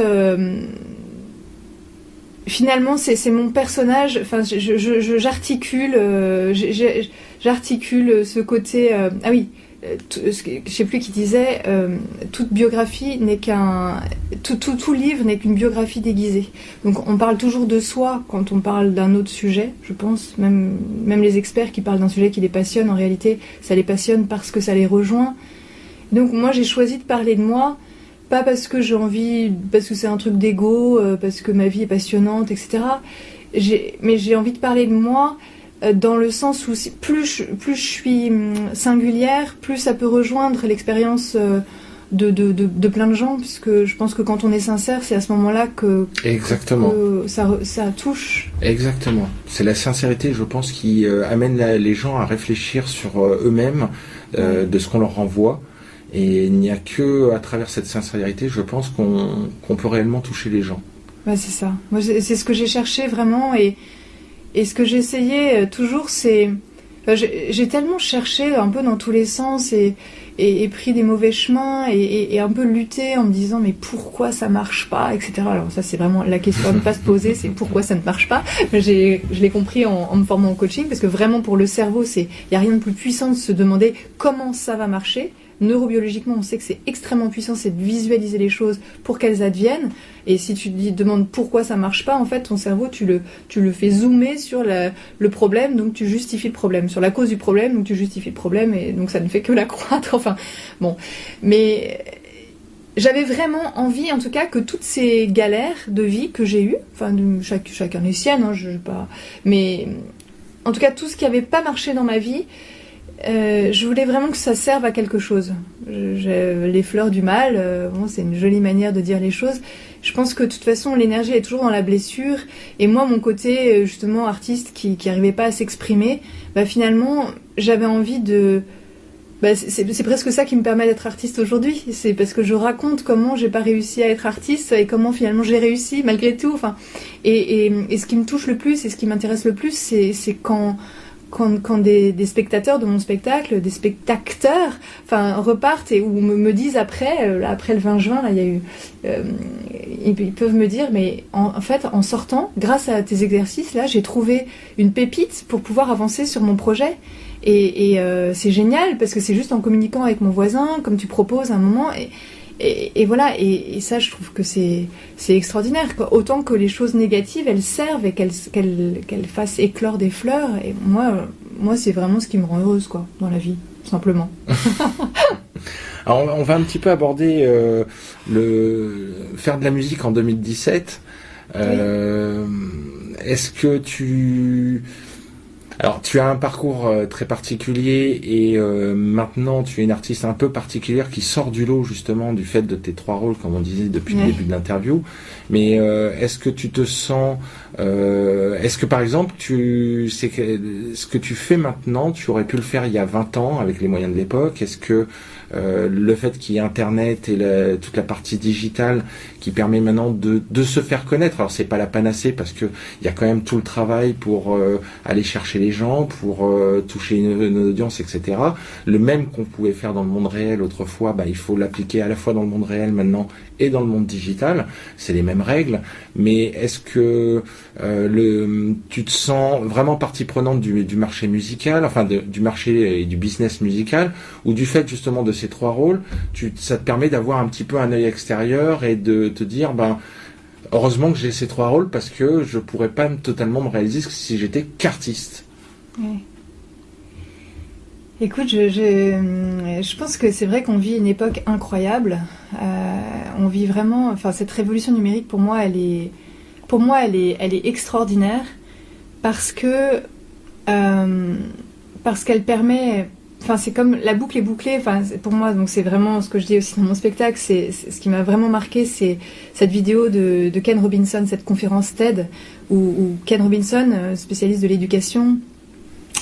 finalement, c'est mon personnage. Enfin, j'articule ce côté. Ah oui, je sais plus qui disait. Toute biographie n'est tout livre n'est qu'une biographie déguisée. Donc, on parle toujours de soi quand on parle d'un autre sujet. Je pense même les experts qui parlent d'un sujet qui les passionne, en réalité, ça les passionne parce que ça les rejoint. Donc, moi, j'ai choisi de parler de moi. Pas parce que j'ai envie, parce que c'est un truc d'ego, parce que ma vie est passionnante, etc. Mais j'ai envie de parler de moi dans le sens où plus je suis singulière, plus ça peut rejoindre l'expérience de plein de gens, puisque je pense que quand on est sincère, c'est à ce moment-là que ça touche. Exactement. C'est la sincérité, je pense, qui amène les gens à réfléchir sur eux-mêmes, de ce qu'on leur renvoie. Et il n'y a que à travers cette sincérité, je pense, qu'on peut réellement toucher les gens. Ouais, c'est ça. Moi, c'est ce que j'ai cherché vraiment, et ce que j'essayais toujours, c'est... j'ai tellement cherché un peu dans tous les sens et pris des mauvais chemins et un peu lutté en me disant mais pourquoi ça marche pas, etc. Alors ça, c'est vraiment la question à ne pas se poser, c'est pourquoi ça ne marche pas. Je l'ai compris en me formant au coaching, parce que vraiment pour le cerveau, il n'y a rien de plus puissant de se demander comment ça va marcher. Neurobiologiquement, on sait que c'est extrêmement puissant, c'est de visualiser les choses pour qu'elles adviennent. Et si tu te demandes pourquoi ça marche pas, en fait, ton cerveau, tu le fais zoomer sur le problème, donc tu justifies le problème. Sur la cause du problème, donc tu justifies le problème, et donc ça ne fait que l'accroître. Enfin, bon. Mais j'avais vraiment envie, en tout cas, que toutes ces galères de vie que j'ai eues, enfin, chacun les siennes, hein, mais en tout cas, tout ce qui n'avait pas marché dans ma vie, je voulais vraiment que ça serve à quelque chose. Les fleurs du mal, c'est une jolie manière de dire les choses. Je pense que de toute façon, l'énergie est toujours dans la blessure. Et moi, mon côté, justement, artiste qui n'arrivait pas à s'exprimer, finalement, j'avais envie de... c'est presque ça qui me permet d'être artiste aujourd'hui. C'est parce que je raconte comment j'ai pas réussi à être artiste et comment finalement j'ai réussi malgré tout. Enfin, et ce qui me touche le plus et ce qui m'intéresse le plus, c'est quand des spectateurs de mon spectacle, des spectateurs, repartent ou me disent après le 20 juin, là, il y a eu, ils peuvent me dire, mais en fait, en sortant, grâce à tes exercices, là, j'ai trouvé une pépite pour pouvoir avancer sur mon projet. Et c'est génial, parce que c'est juste en communiquant avec mon voisin, comme tu proposes à un moment, et voilà, et ça, je trouve que c'est extraordinaire, quoi. Autant que les choses négatives, elles servent et qu'elles fassent éclore des fleurs. Et moi, c'est vraiment ce qui me rend heureuse, quoi, dans la vie, tout simplement. Alors, on va un petit peu aborder faire de la musique en 2017. Oui. Est-ce que Alors, tu as un parcours très particulier et maintenant tu es une artiste un peu particulière qui sort du lot justement du fait de tes 3 rôles, comme on disait depuis le début de l'interview. Mais est-ce que tu te sens... est-ce que par exemple, ce que tu fais maintenant, tu aurais pu le faire il y a 20 ans avec les moyens de l'époque? Est-ce que le fait qu'il y ait Internet et toute la partie digitale qui permet maintenant de se faire connaître, alors c'est pas la panacée parce que il y a quand même tout le travail pour aller chercher les gens, pour toucher une audience, etc. Le même qu'on pouvait faire dans le monde réel autrefois, il faut l'appliquer à la fois dans le monde réel maintenant et dans le monde digital. C'est les mêmes règles, mais est-ce que tu te sens vraiment partie prenante du marché musical, enfin du marché et du business musical, ou du fait justement de ces 3 rôles, ça te permet d'avoir un petit peu un œil extérieur et de te dire, heureusement que j'ai ces 3 rôles parce que je pourrais pas totalement me réaliser si j'étais qu'artiste. Oui. Écoute, je pense que c'est vrai qu'on vit une époque incroyable. On vit vraiment, cette révolution numérique pour moi, elle est extraordinaire parce qu'elle permet. C'est comme la boucle est bouclée. Pour moi, donc c'est vraiment ce que je dis aussi dans mon spectacle. C'est ce qui m'a vraiment marqué, c'est cette vidéo de Ken Robinson, cette conférence TED où Ken Robinson, spécialiste de l'éducation,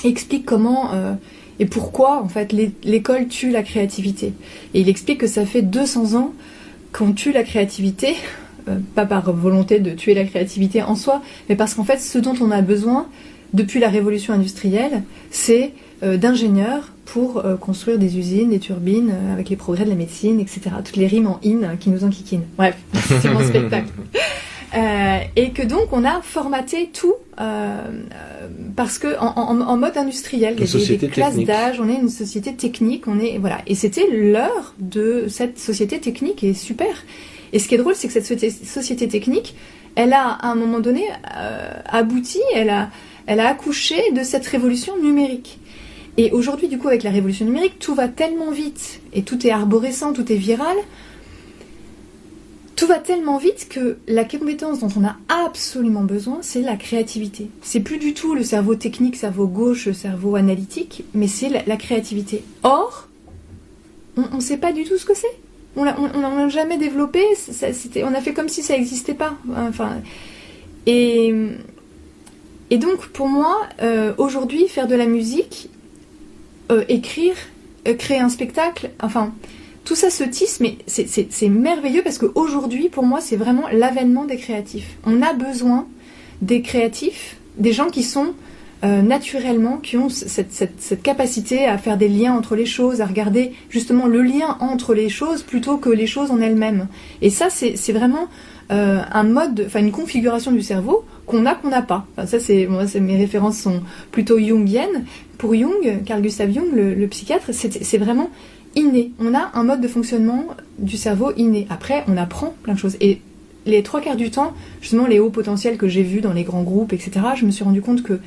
explique comment et pourquoi en fait l'école tue la créativité. Et il explique que ça fait 200 ans qu'on tue la créativité, pas par volonté de tuer la créativité en soi, mais parce qu'en fait, ce dont on a besoin depuis la révolution industrielle, c'est d'ingénieurs pour construire des usines, des turbines, avec les progrès de la médecine, etc. Toutes les rimes en in qui nous enquiquinent. Bref, c'est mon spectacle. Et que donc on a formaté tout parce que en mode industriel, il y a des classes d'âge, on est une société technique, voilà. Et c'était l'heure de cette société technique et super. Et ce qui est drôle, c'est que cette société technique, elle a à un moment donné abouti, elle a accouché de cette révolution numérique. Et aujourd'hui, du coup, avec la révolution numérique, tout va tellement vite et tout est arborescent, tout est viral. tout va tellement vite que la compétence dont on a absolument besoin, c'est la créativité. C'est plus du tout le cerveau technique, cerveau gauche, le cerveau analytique, mais c'est la créativité. Or, on ne sait pas du tout ce que c'est. On l'a jamais développé, on a fait comme si ça n'existait pas. Enfin, et donc, pour moi, aujourd'hui, faire de la musique, écrire, créer un spectacle, enfin, tout ça se tisse, mais c'est merveilleux parce qu'aujourd'hui, pour moi, c'est vraiment l'avènement des créatifs. On a besoin des créatifs, des gens qui sont naturellement, qui ont cette capacité à faire des liens entre les choses, à regarder justement le lien entre les choses plutôt que les choses en elles-mêmes. Et ça, c'est vraiment un mode, enfin une configuration du cerveau qu'on n'a pas. Enfin, ça, mes références sont plutôt jungiennes. Pour Jung, Carl Gustav Jung, le psychiatre, c'est vraiment inné. On a un mode de fonctionnement du cerveau inné. Après, on apprend plein de choses. Et les 3/4 du temps, justement, les hauts potentiels que j'ai vus dans les grands groupes, etc., je me suis rendu compte que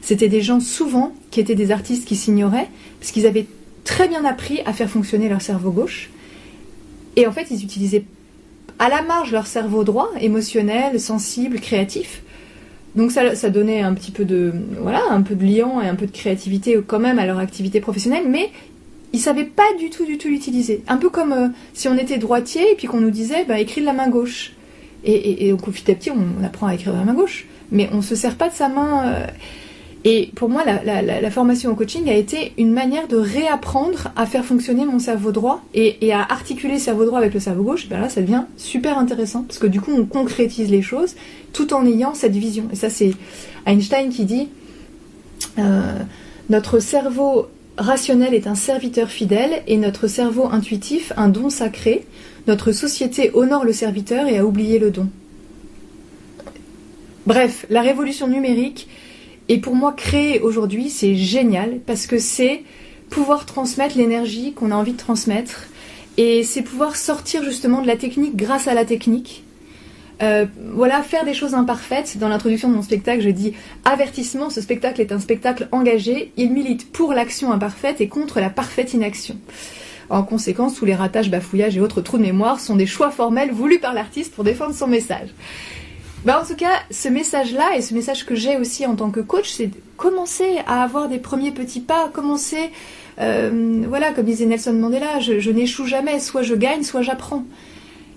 c'était des gens souvent qui étaient des artistes qui s'ignoraient parce qu'ils avaient très bien appris à faire fonctionner leur cerveau gauche. Et en fait, ils utilisaient à la marge leur cerveau droit, émotionnel, sensible, créatif. Donc ça donnait un petit peu un peu de liant et un peu de créativité quand même à leur activité professionnelle, mais ils savaient pas du tout l'utiliser. Un peu comme si on était droitier et puis qu'on nous disait écris de la main gauche. Et donc petit à petit on apprend à écrire de la main gauche, mais on se sert pas de sa main. Et pour moi, la formation au coaching a été une manière de réapprendre à faire fonctionner mon cerveau droit et à articuler le cerveau droit avec le cerveau gauche. Ben là, ça devient super intéressant parce que du coup, on concrétise les choses tout en ayant cette vision. Et ça, c'est Einstein qui dit notre cerveau rationnel est un serviteur fidèle et notre cerveau intuitif un don sacré. Notre société honore le serviteur et a oublié le don. Bref, la révolution numérique. Et pour moi, créer aujourd'hui, c'est génial parce que c'est pouvoir transmettre l'énergie qu'on a envie de transmettre et c'est pouvoir sortir justement de la technique grâce à la technique. Faire des choses imparfaites. Dans l'introduction de mon spectacle, je dis « Avertissement, ce spectacle est un spectacle engagé. Il milite pour l'action imparfaite et contre la parfaite inaction. » En conséquence, tous les ratages, bafouillages et autres trous de mémoire sont des choix formels voulus par l'artiste pour défendre son message. En tout cas, ce message-là, et ce message que j'ai aussi en tant que coach, c'est de commencer à avoir des premiers petits pas, commencer, comme disait Nelson Mandela, je n'échoue jamais, soit je gagne, soit j'apprends.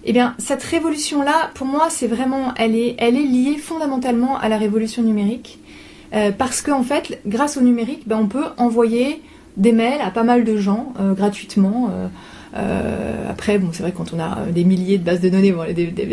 Eh bien, cette révolution-là, pour moi, c'est vraiment, elle est liée fondamentalement à la révolution numérique, parce qu'en fait, grâce au numérique, on peut envoyer des mails à pas mal de gens, gratuitement, après, c'est vrai que quand on a des milliers de bases de données,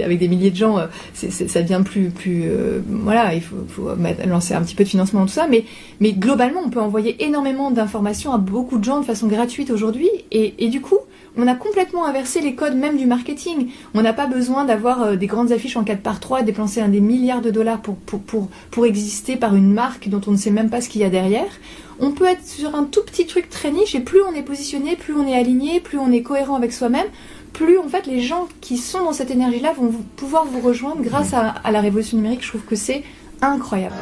avec des milliers de gens, ça devient plus il faut lancer un petit peu de financement tout ça, mais globalement, on peut envoyer énormément d'informations à beaucoup de gens de façon gratuite aujourd'hui, et du coup, on a complètement inversé les codes même du marketing. On n'a pas besoin d'avoir des grandes affiches en 4x3, dépenser des milliards de dollars pour exister par une marque dont on ne sait même pas ce qu'il y a derrière. On peut être sur un tout petit truc très niche et plus on est positionné, plus on est aligné, plus on est cohérent avec soi-même, plus en fait les gens qui sont dans cette énergie-là vont pouvoir vous rejoindre grâce à la révolution numérique. Je trouve que c'est incroyable.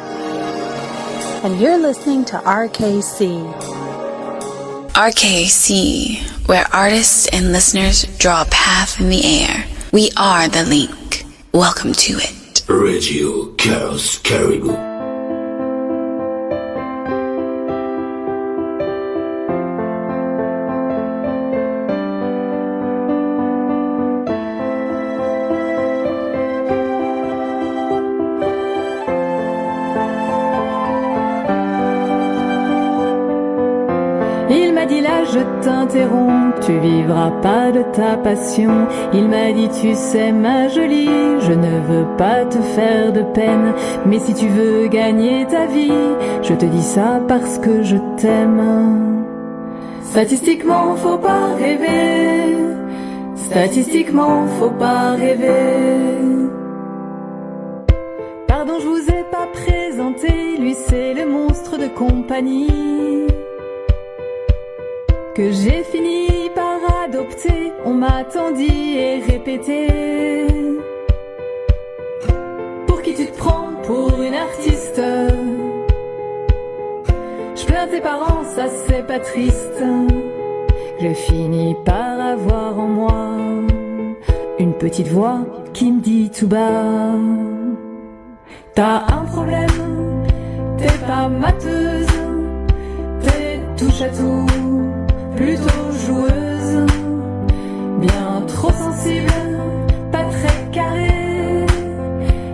And you're listening to RKC. RKC, where artists and listeners draw a path in the air. We are the link. Welcome to it. Radio Chaos Caribou. Il m'a dit là je t'interromps, tu vivras pas de ta passion. Il m'a dit tu sais ma jolie, je ne veux pas te faire de peine, mais si tu veux gagner ta vie, je te dis ça parce que je t'aime. Statistiquement faut pas rêver, statistiquement faut pas rêver. Pardon je vous ai pas présenté, lui c'est le monstre de compagnie que j'ai fini par adopter. On m'a tant dit et répété. Pour qui tu te prends pour une artiste? Je plains tes parents, ça c'est pas triste. Je finis par avoir en moi une petite voix qui me dit tout bas: t'as un problème, t'es pas mateuse, t'es touche à tout, plutôt joueuse, bien trop sensible, pas très carré,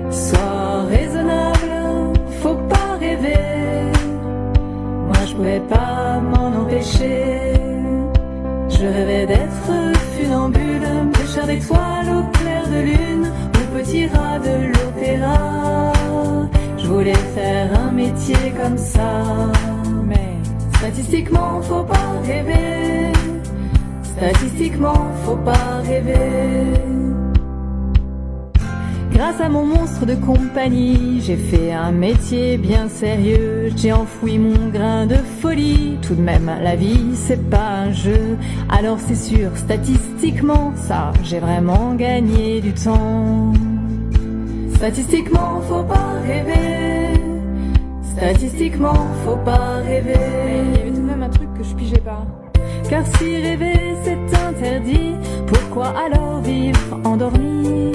sois raisonnable, faut pas rêver. Moi je pouvais pas m'en empêcher, je rêvais d'être funambule, pêcheur d'étoiles au clair de lune, ou petit rat de l'opéra. Je voulais faire un métier comme ça, mais statistiquement faut pas rêver, statistiquement faut pas rêver. Grâce à mon monstre de compagnie, j'ai fait un métier bien sérieux. J'ai enfoui mon grain de folie. Tout de même, la vie, c'est pas un jeu. Alors c'est sûr, statistiquement, ça, j'ai vraiment gagné du temps. Statistiquement, faut pas rêver. Statistiquement, faut pas rêver. Il y avait tout de même un truc que je pigeais pas. Car si rêver, c'est interdit, pourquoi alors vivre endormi?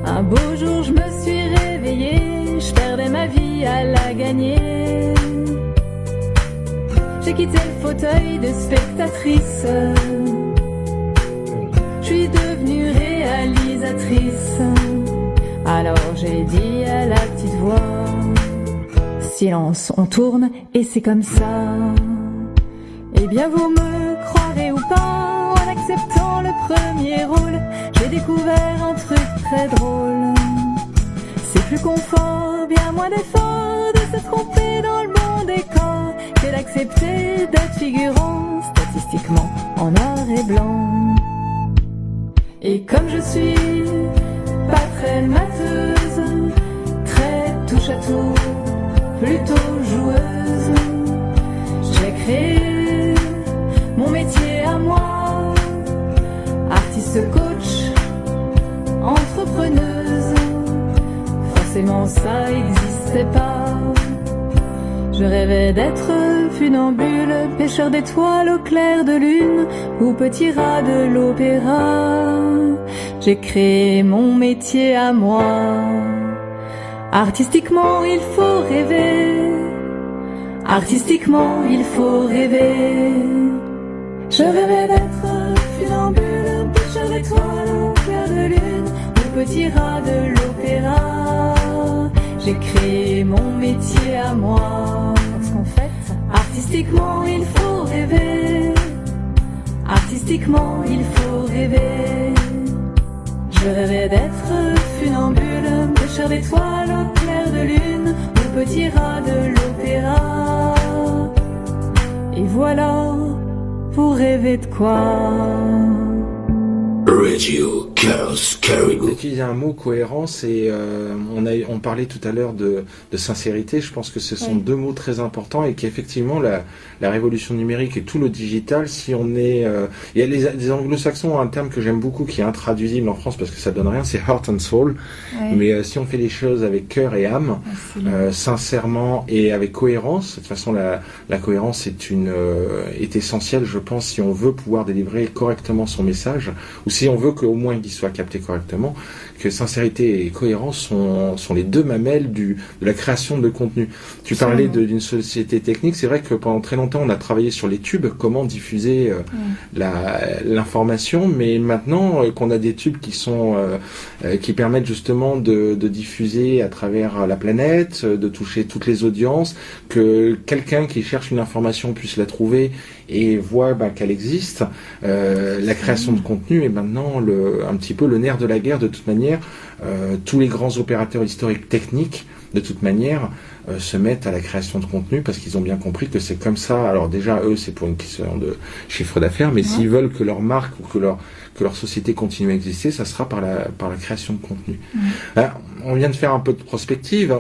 Un beau jour je me suis réveillée, je perdais ma vie à la gagner. J'ai quitté le fauteuil de spectatrice, je suis devenue réalisatrice. Alors j'ai dit à la petite voix: silence, on tourne et c'est comme ça. Eh bien vous me croirez ou pas, en acceptant le premier rôle, j'ai découvert un truc très drôle. C'est plus confort, bien moins d'effort, de se tromper dans le bon décor, que d'accepter d'être figurant, statistiquement en noir et blanc. Et comme je suis pas très mateuse, très touche à tout, plutôt joueuse, j'ai créé mon métier à moi, artiste coach, entrepreneuse. Forcément ça existait pas. Je rêvais d'être funambule, pêcheur d'étoiles au clair de lune, ou petit rat de l'opéra. J'ai créé mon métier à moi. Artistiquement il faut rêver, artistiquement il faut rêver. Je rêvais d'être funambule, pêcheur d'étoiles au clair de lune, ou petit rat de l'opéra. J'ai créé mon métier à moi. Parce qu'en fait, artistiquement il faut rêver, artistiquement il faut rêver. Je rêvais d'être funambule, pêcheur d'étoiles au clair de lune, ou petit rat de l'opéra. Et voilà, pour rêver de quoi? Radio Chaos Caribou. Il y a un mot cohérence et on parlait tout à l'heure de sincérité. Je pense que ce sont deux mots très importants et qu'effectivement la révolution numérique et tout le digital, si on est... il y a les anglo-saxons ont un terme que j'aime beaucoup qui est intraduisible en France parce que ça donne rien, c'est heart and soul. Ouais. Mais si on fait les choses avec cœur et âme, sincèrement et avec cohérence, de toute façon la cohérence est essentielle, je pense, si on veut pouvoir délivrer correctement son message ou si on veut qu'au moins il soit capté correctement, que sincérité et cohérence sont les deux mamelles de la création de contenu. Tu parlais d'une société technique, c'est vrai que pendant très longtemps on a travaillé sur les tubes, comment diffuser l'information, mais maintenant qu'on a des tubes qui permettent justement de diffuser à travers la planète, de toucher toutes les audiences, que quelqu'un qui cherche une information puisse la trouver et voir qu'elle existe, la création de contenu est maintenant un petit peu le nerf de la guerre de toute manière. Tous les grands opérateurs historiques techniques de toute manière se mettent à la création de contenu parce qu'ils ont bien compris que c'est comme ça. Alors déjà eux c'est pour une question de chiffre d'affaires, mais s'ils veulent que leur marque ou que leur société continue à exister, ça sera par la création de contenu. Alors, on vient de faire un peu de prospective.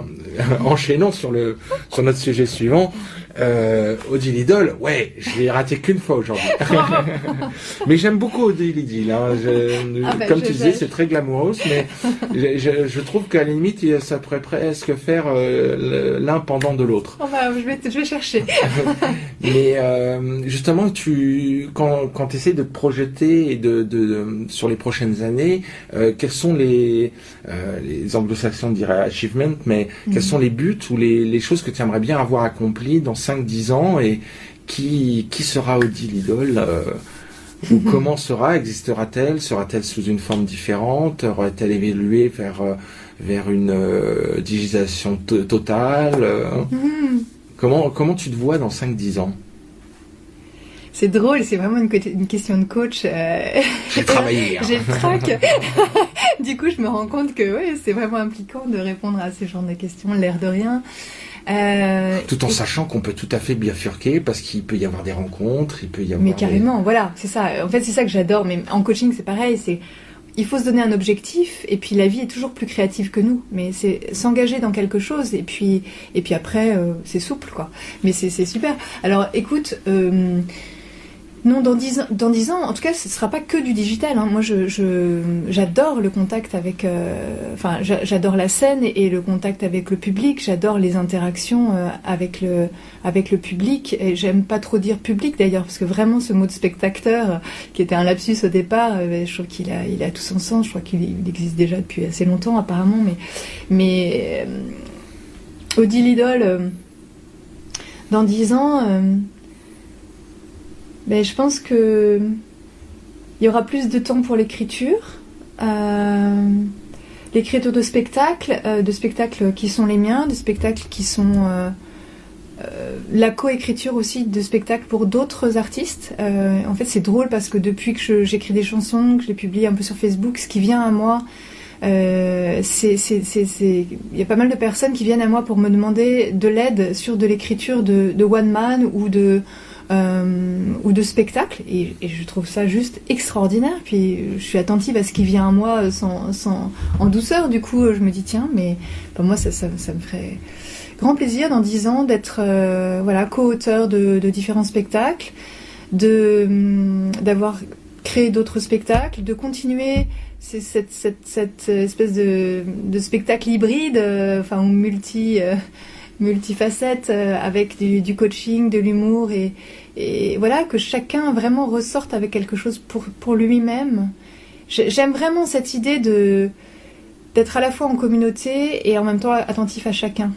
enchaînons sur notre sujet suivant. Odile Idol, ouais, je l'ai raté qu'une fois aujourd'hui. Mais j'aime beaucoup Odile Idol. Comme tu disais, c'est très glamoureux, mais je trouve qu'à la limite, ça pourrait presque faire l'un pendant de l'autre. Je vais chercher. Mais justement, quand tu essaies de te projeter et sur les prochaines années, quels sont les anglo-saxons diraient achievements, mais quels sont les buts ou les choses que tu aimerais bien avoir accomplies dans 5-10 ans, et qui sera Odile Idol, ou comment existera-t-elle? Sera-t-elle sous une forme différente? Aura-t-elle évolué vers une digitalisation totale? Comment tu te vois dans 5-10 ans? C'est drôle, c'est vraiment une question de coach. J'ai travaillé. J'ai le trac. Du coup, je me rends compte que c'est vraiment impliquant de répondre à ce genre de questions, l'air de rien. Tout en sachant qu'on peut tout à fait bifurquer, parce qu'il peut y avoir des rencontres, il peut y avoir... Mais carrément, voilà, c'est ça. En fait, c'est ça que j'adore. Mais en coaching, c'est pareil. Il faut se donner un objectif, et puis la vie est toujours plus créative que nous. Mais c'est s'engager dans quelque chose, et puis après, c'est souple, quoi. Mais c'est super. Alors, écoute... Non, dans 10 ans, en tout cas, ce ne sera pas que du digital. Hein. Moi, j'adore le contact avec... j'adore la scène et le contact avec le public. J'adore les interactions avec le public. Et j'aime pas trop dire public, d'ailleurs, parce que vraiment, ce mot de spectateur, qui était un lapsus au départ, je trouve qu'il a tout son sens. Je crois qu'il existe déjà depuis assez longtemps, apparemment. Mais Odile Idol, dans 10 ans... je pense que il y aura plus de temps pour l'écriture, l'écriture de spectacles qui sont les miens, de spectacles qui sont la coécriture aussi de spectacles pour d'autres artistes. En fait, c'est drôle parce que depuis que j'écris des chansons, que je les publie un peu sur Facebook, ce qui vient à moi, il y a pas mal de personnes qui viennent à moi pour me demander de l'aide sur de l'écriture de one man ou de spectacle, et je trouve ça juste extraordinaire. Puis je suis attentive à ce qui vient à moi en douceur. Du coup, je me dis tiens, mais moi ça me ferait grand plaisir dans 10 ans d'être co-auteur de différents spectacles, d'avoir créé d'autres spectacles, de continuer cette espèce de spectacle hybride, ou multifacette, avec du coaching, de l'humour, et voilà, que chacun vraiment ressorte avec quelque chose pour lui-même. J'aime vraiment cette idée d'être à la fois en communauté et en même temps attentif à chacun.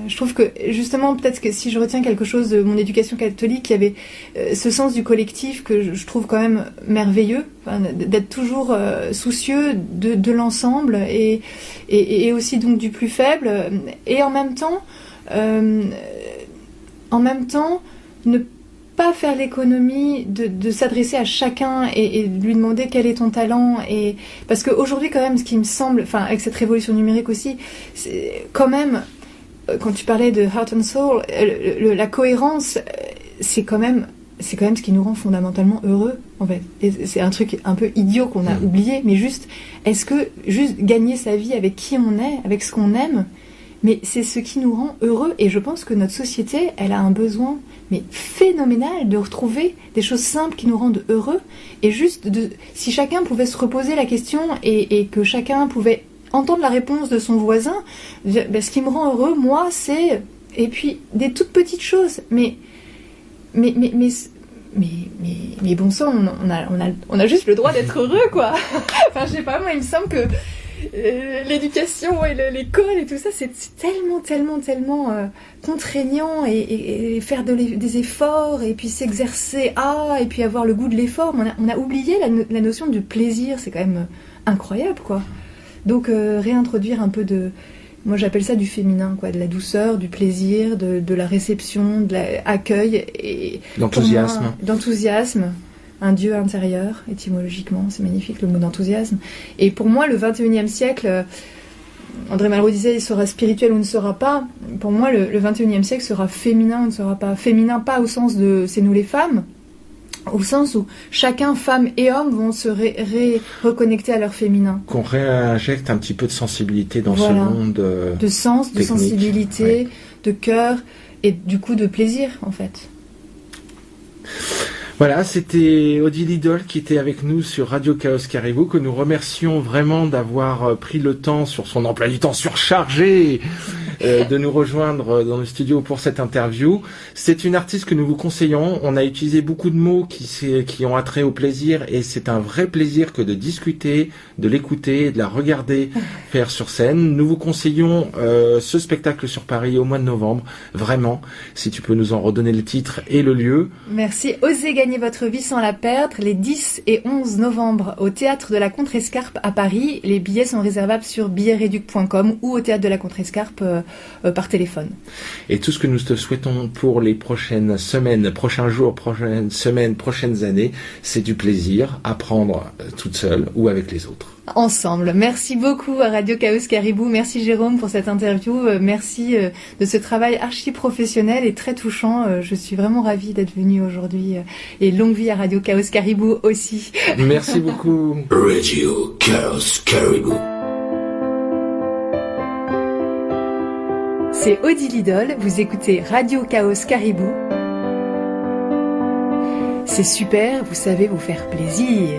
Je trouve que justement, peut-être que si je retiens quelque chose de mon éducation catholique, il y avait ce sens du collectif que je trouve quand même merveilleux, d'être toujours soucieux de l'ensemble et aussi donc du plus faible, et en même temps ne pas faire l'économie de s'adresser à chacun et de lui demander quel est ton talent, et parce qu'aujourd'hui quand même, ce qui me semble, avec cette révolution numérique aussi, c'est quand même, quand tu parlais de Heart and Soul, la cohérence, c'est quand même ce qui nous rend fondamentalement heureux, en fait. Et c'est un truc un peu idiot qu'on a oublié, mais juste gagner sa vie avec qui on est, avec ce qu'on aime, mais c'est ce qui nous rend heureux. Et je pense que notre société, elle a un besoin phénoménal de retrouver des choses simples qui nous rendent heureux, et si chacun pouvait se reposer la question et que chacun pouvait entendre la réponse de son voisin, ce qui me rend heureux, moi, c'est... Et puis, des toutes petites choses, mais bon sang, on a juste le droit d'être heureux, quoi. Je sais pas, moi, il me semble que l'éducation et l'école et tout ça, c'est tellement contraignant, et faire des efforts, et puis s'exercer et puis avoir le goût de l'effort. On a oublié la notion du plaisir. C'est quand même incroyable, quoi. Donc réintroduire un peu moi j'appelle ça du féminin, quoi, de la douceur, du plaisir, de la réception, de l'accueil, et d'enthousiasme, un Dieu intérieur, étymologiquement, c'est magnifique le mot d'enthousiasme. Et pour moi, le 21e siècle, André Malraux disait, il sera spirituel ou ne sera pas. Pour moi, le 21e siècle sera féminin ou ne sera pas. Féminin, pas au sens de c'est nous les femmes, au sens où chacun, femme et homme, vont se reconnecter à leur féminin. Qu'on réinjecte un petit peu de sensibilité dans ce monde de sens, de sensibilité, de cœur et du coup de plaisir en fait. Voilà, c'était Odile Idol qui était avec nous sur Radio Chaos Caribou, que nous remercions vraiment d'avoir pris le temps sur son emploi du temps surchargé de nous rejoindre dans le studio pour cette interview. C'est une artiste que nous vous conseillons. On a utilisé beaucoup de mots qui ont attrait au plaisir et c'est un vrai plaisir que de discuter, de l'écouter, de la regarder faire sur scène. Nous vous conseillons ce spectacle sur Paris au mois de novembre. Vraiment, si tu peux nous en redonner le titre et le lieu. Merci. Osez gagner votre vie sans la perdre, les 10 et 11 novembre au Théâtre de la Contrescarpe à Paris. Les billets sont réservables sur billetsreduc.com ou au Théâtre de la Contrescarpe par téléphone. Et tout ce que nous te souhaitons pour les prochaines semaines, prochains jours, prochaines semaines, prochaines années, c'est du plaisir à prendre toute seule ou avec les autres. Ensemble. Merci beaucoup à Radio Chaos Caribou. Merci Jérôme pour cette interview. Merci de ce travail archi professionnel et très touchant. Je suis vraiment ravie d'être venue aujourd'hui. Et longue vie à Radio Chaos Caribou aussi. Merci beaucoup. Radio Chaos Caribou. C'est Odile Idol. Vous écoutez Radio Chaos Caribou. C'est super, vous savez vous faire plaisir.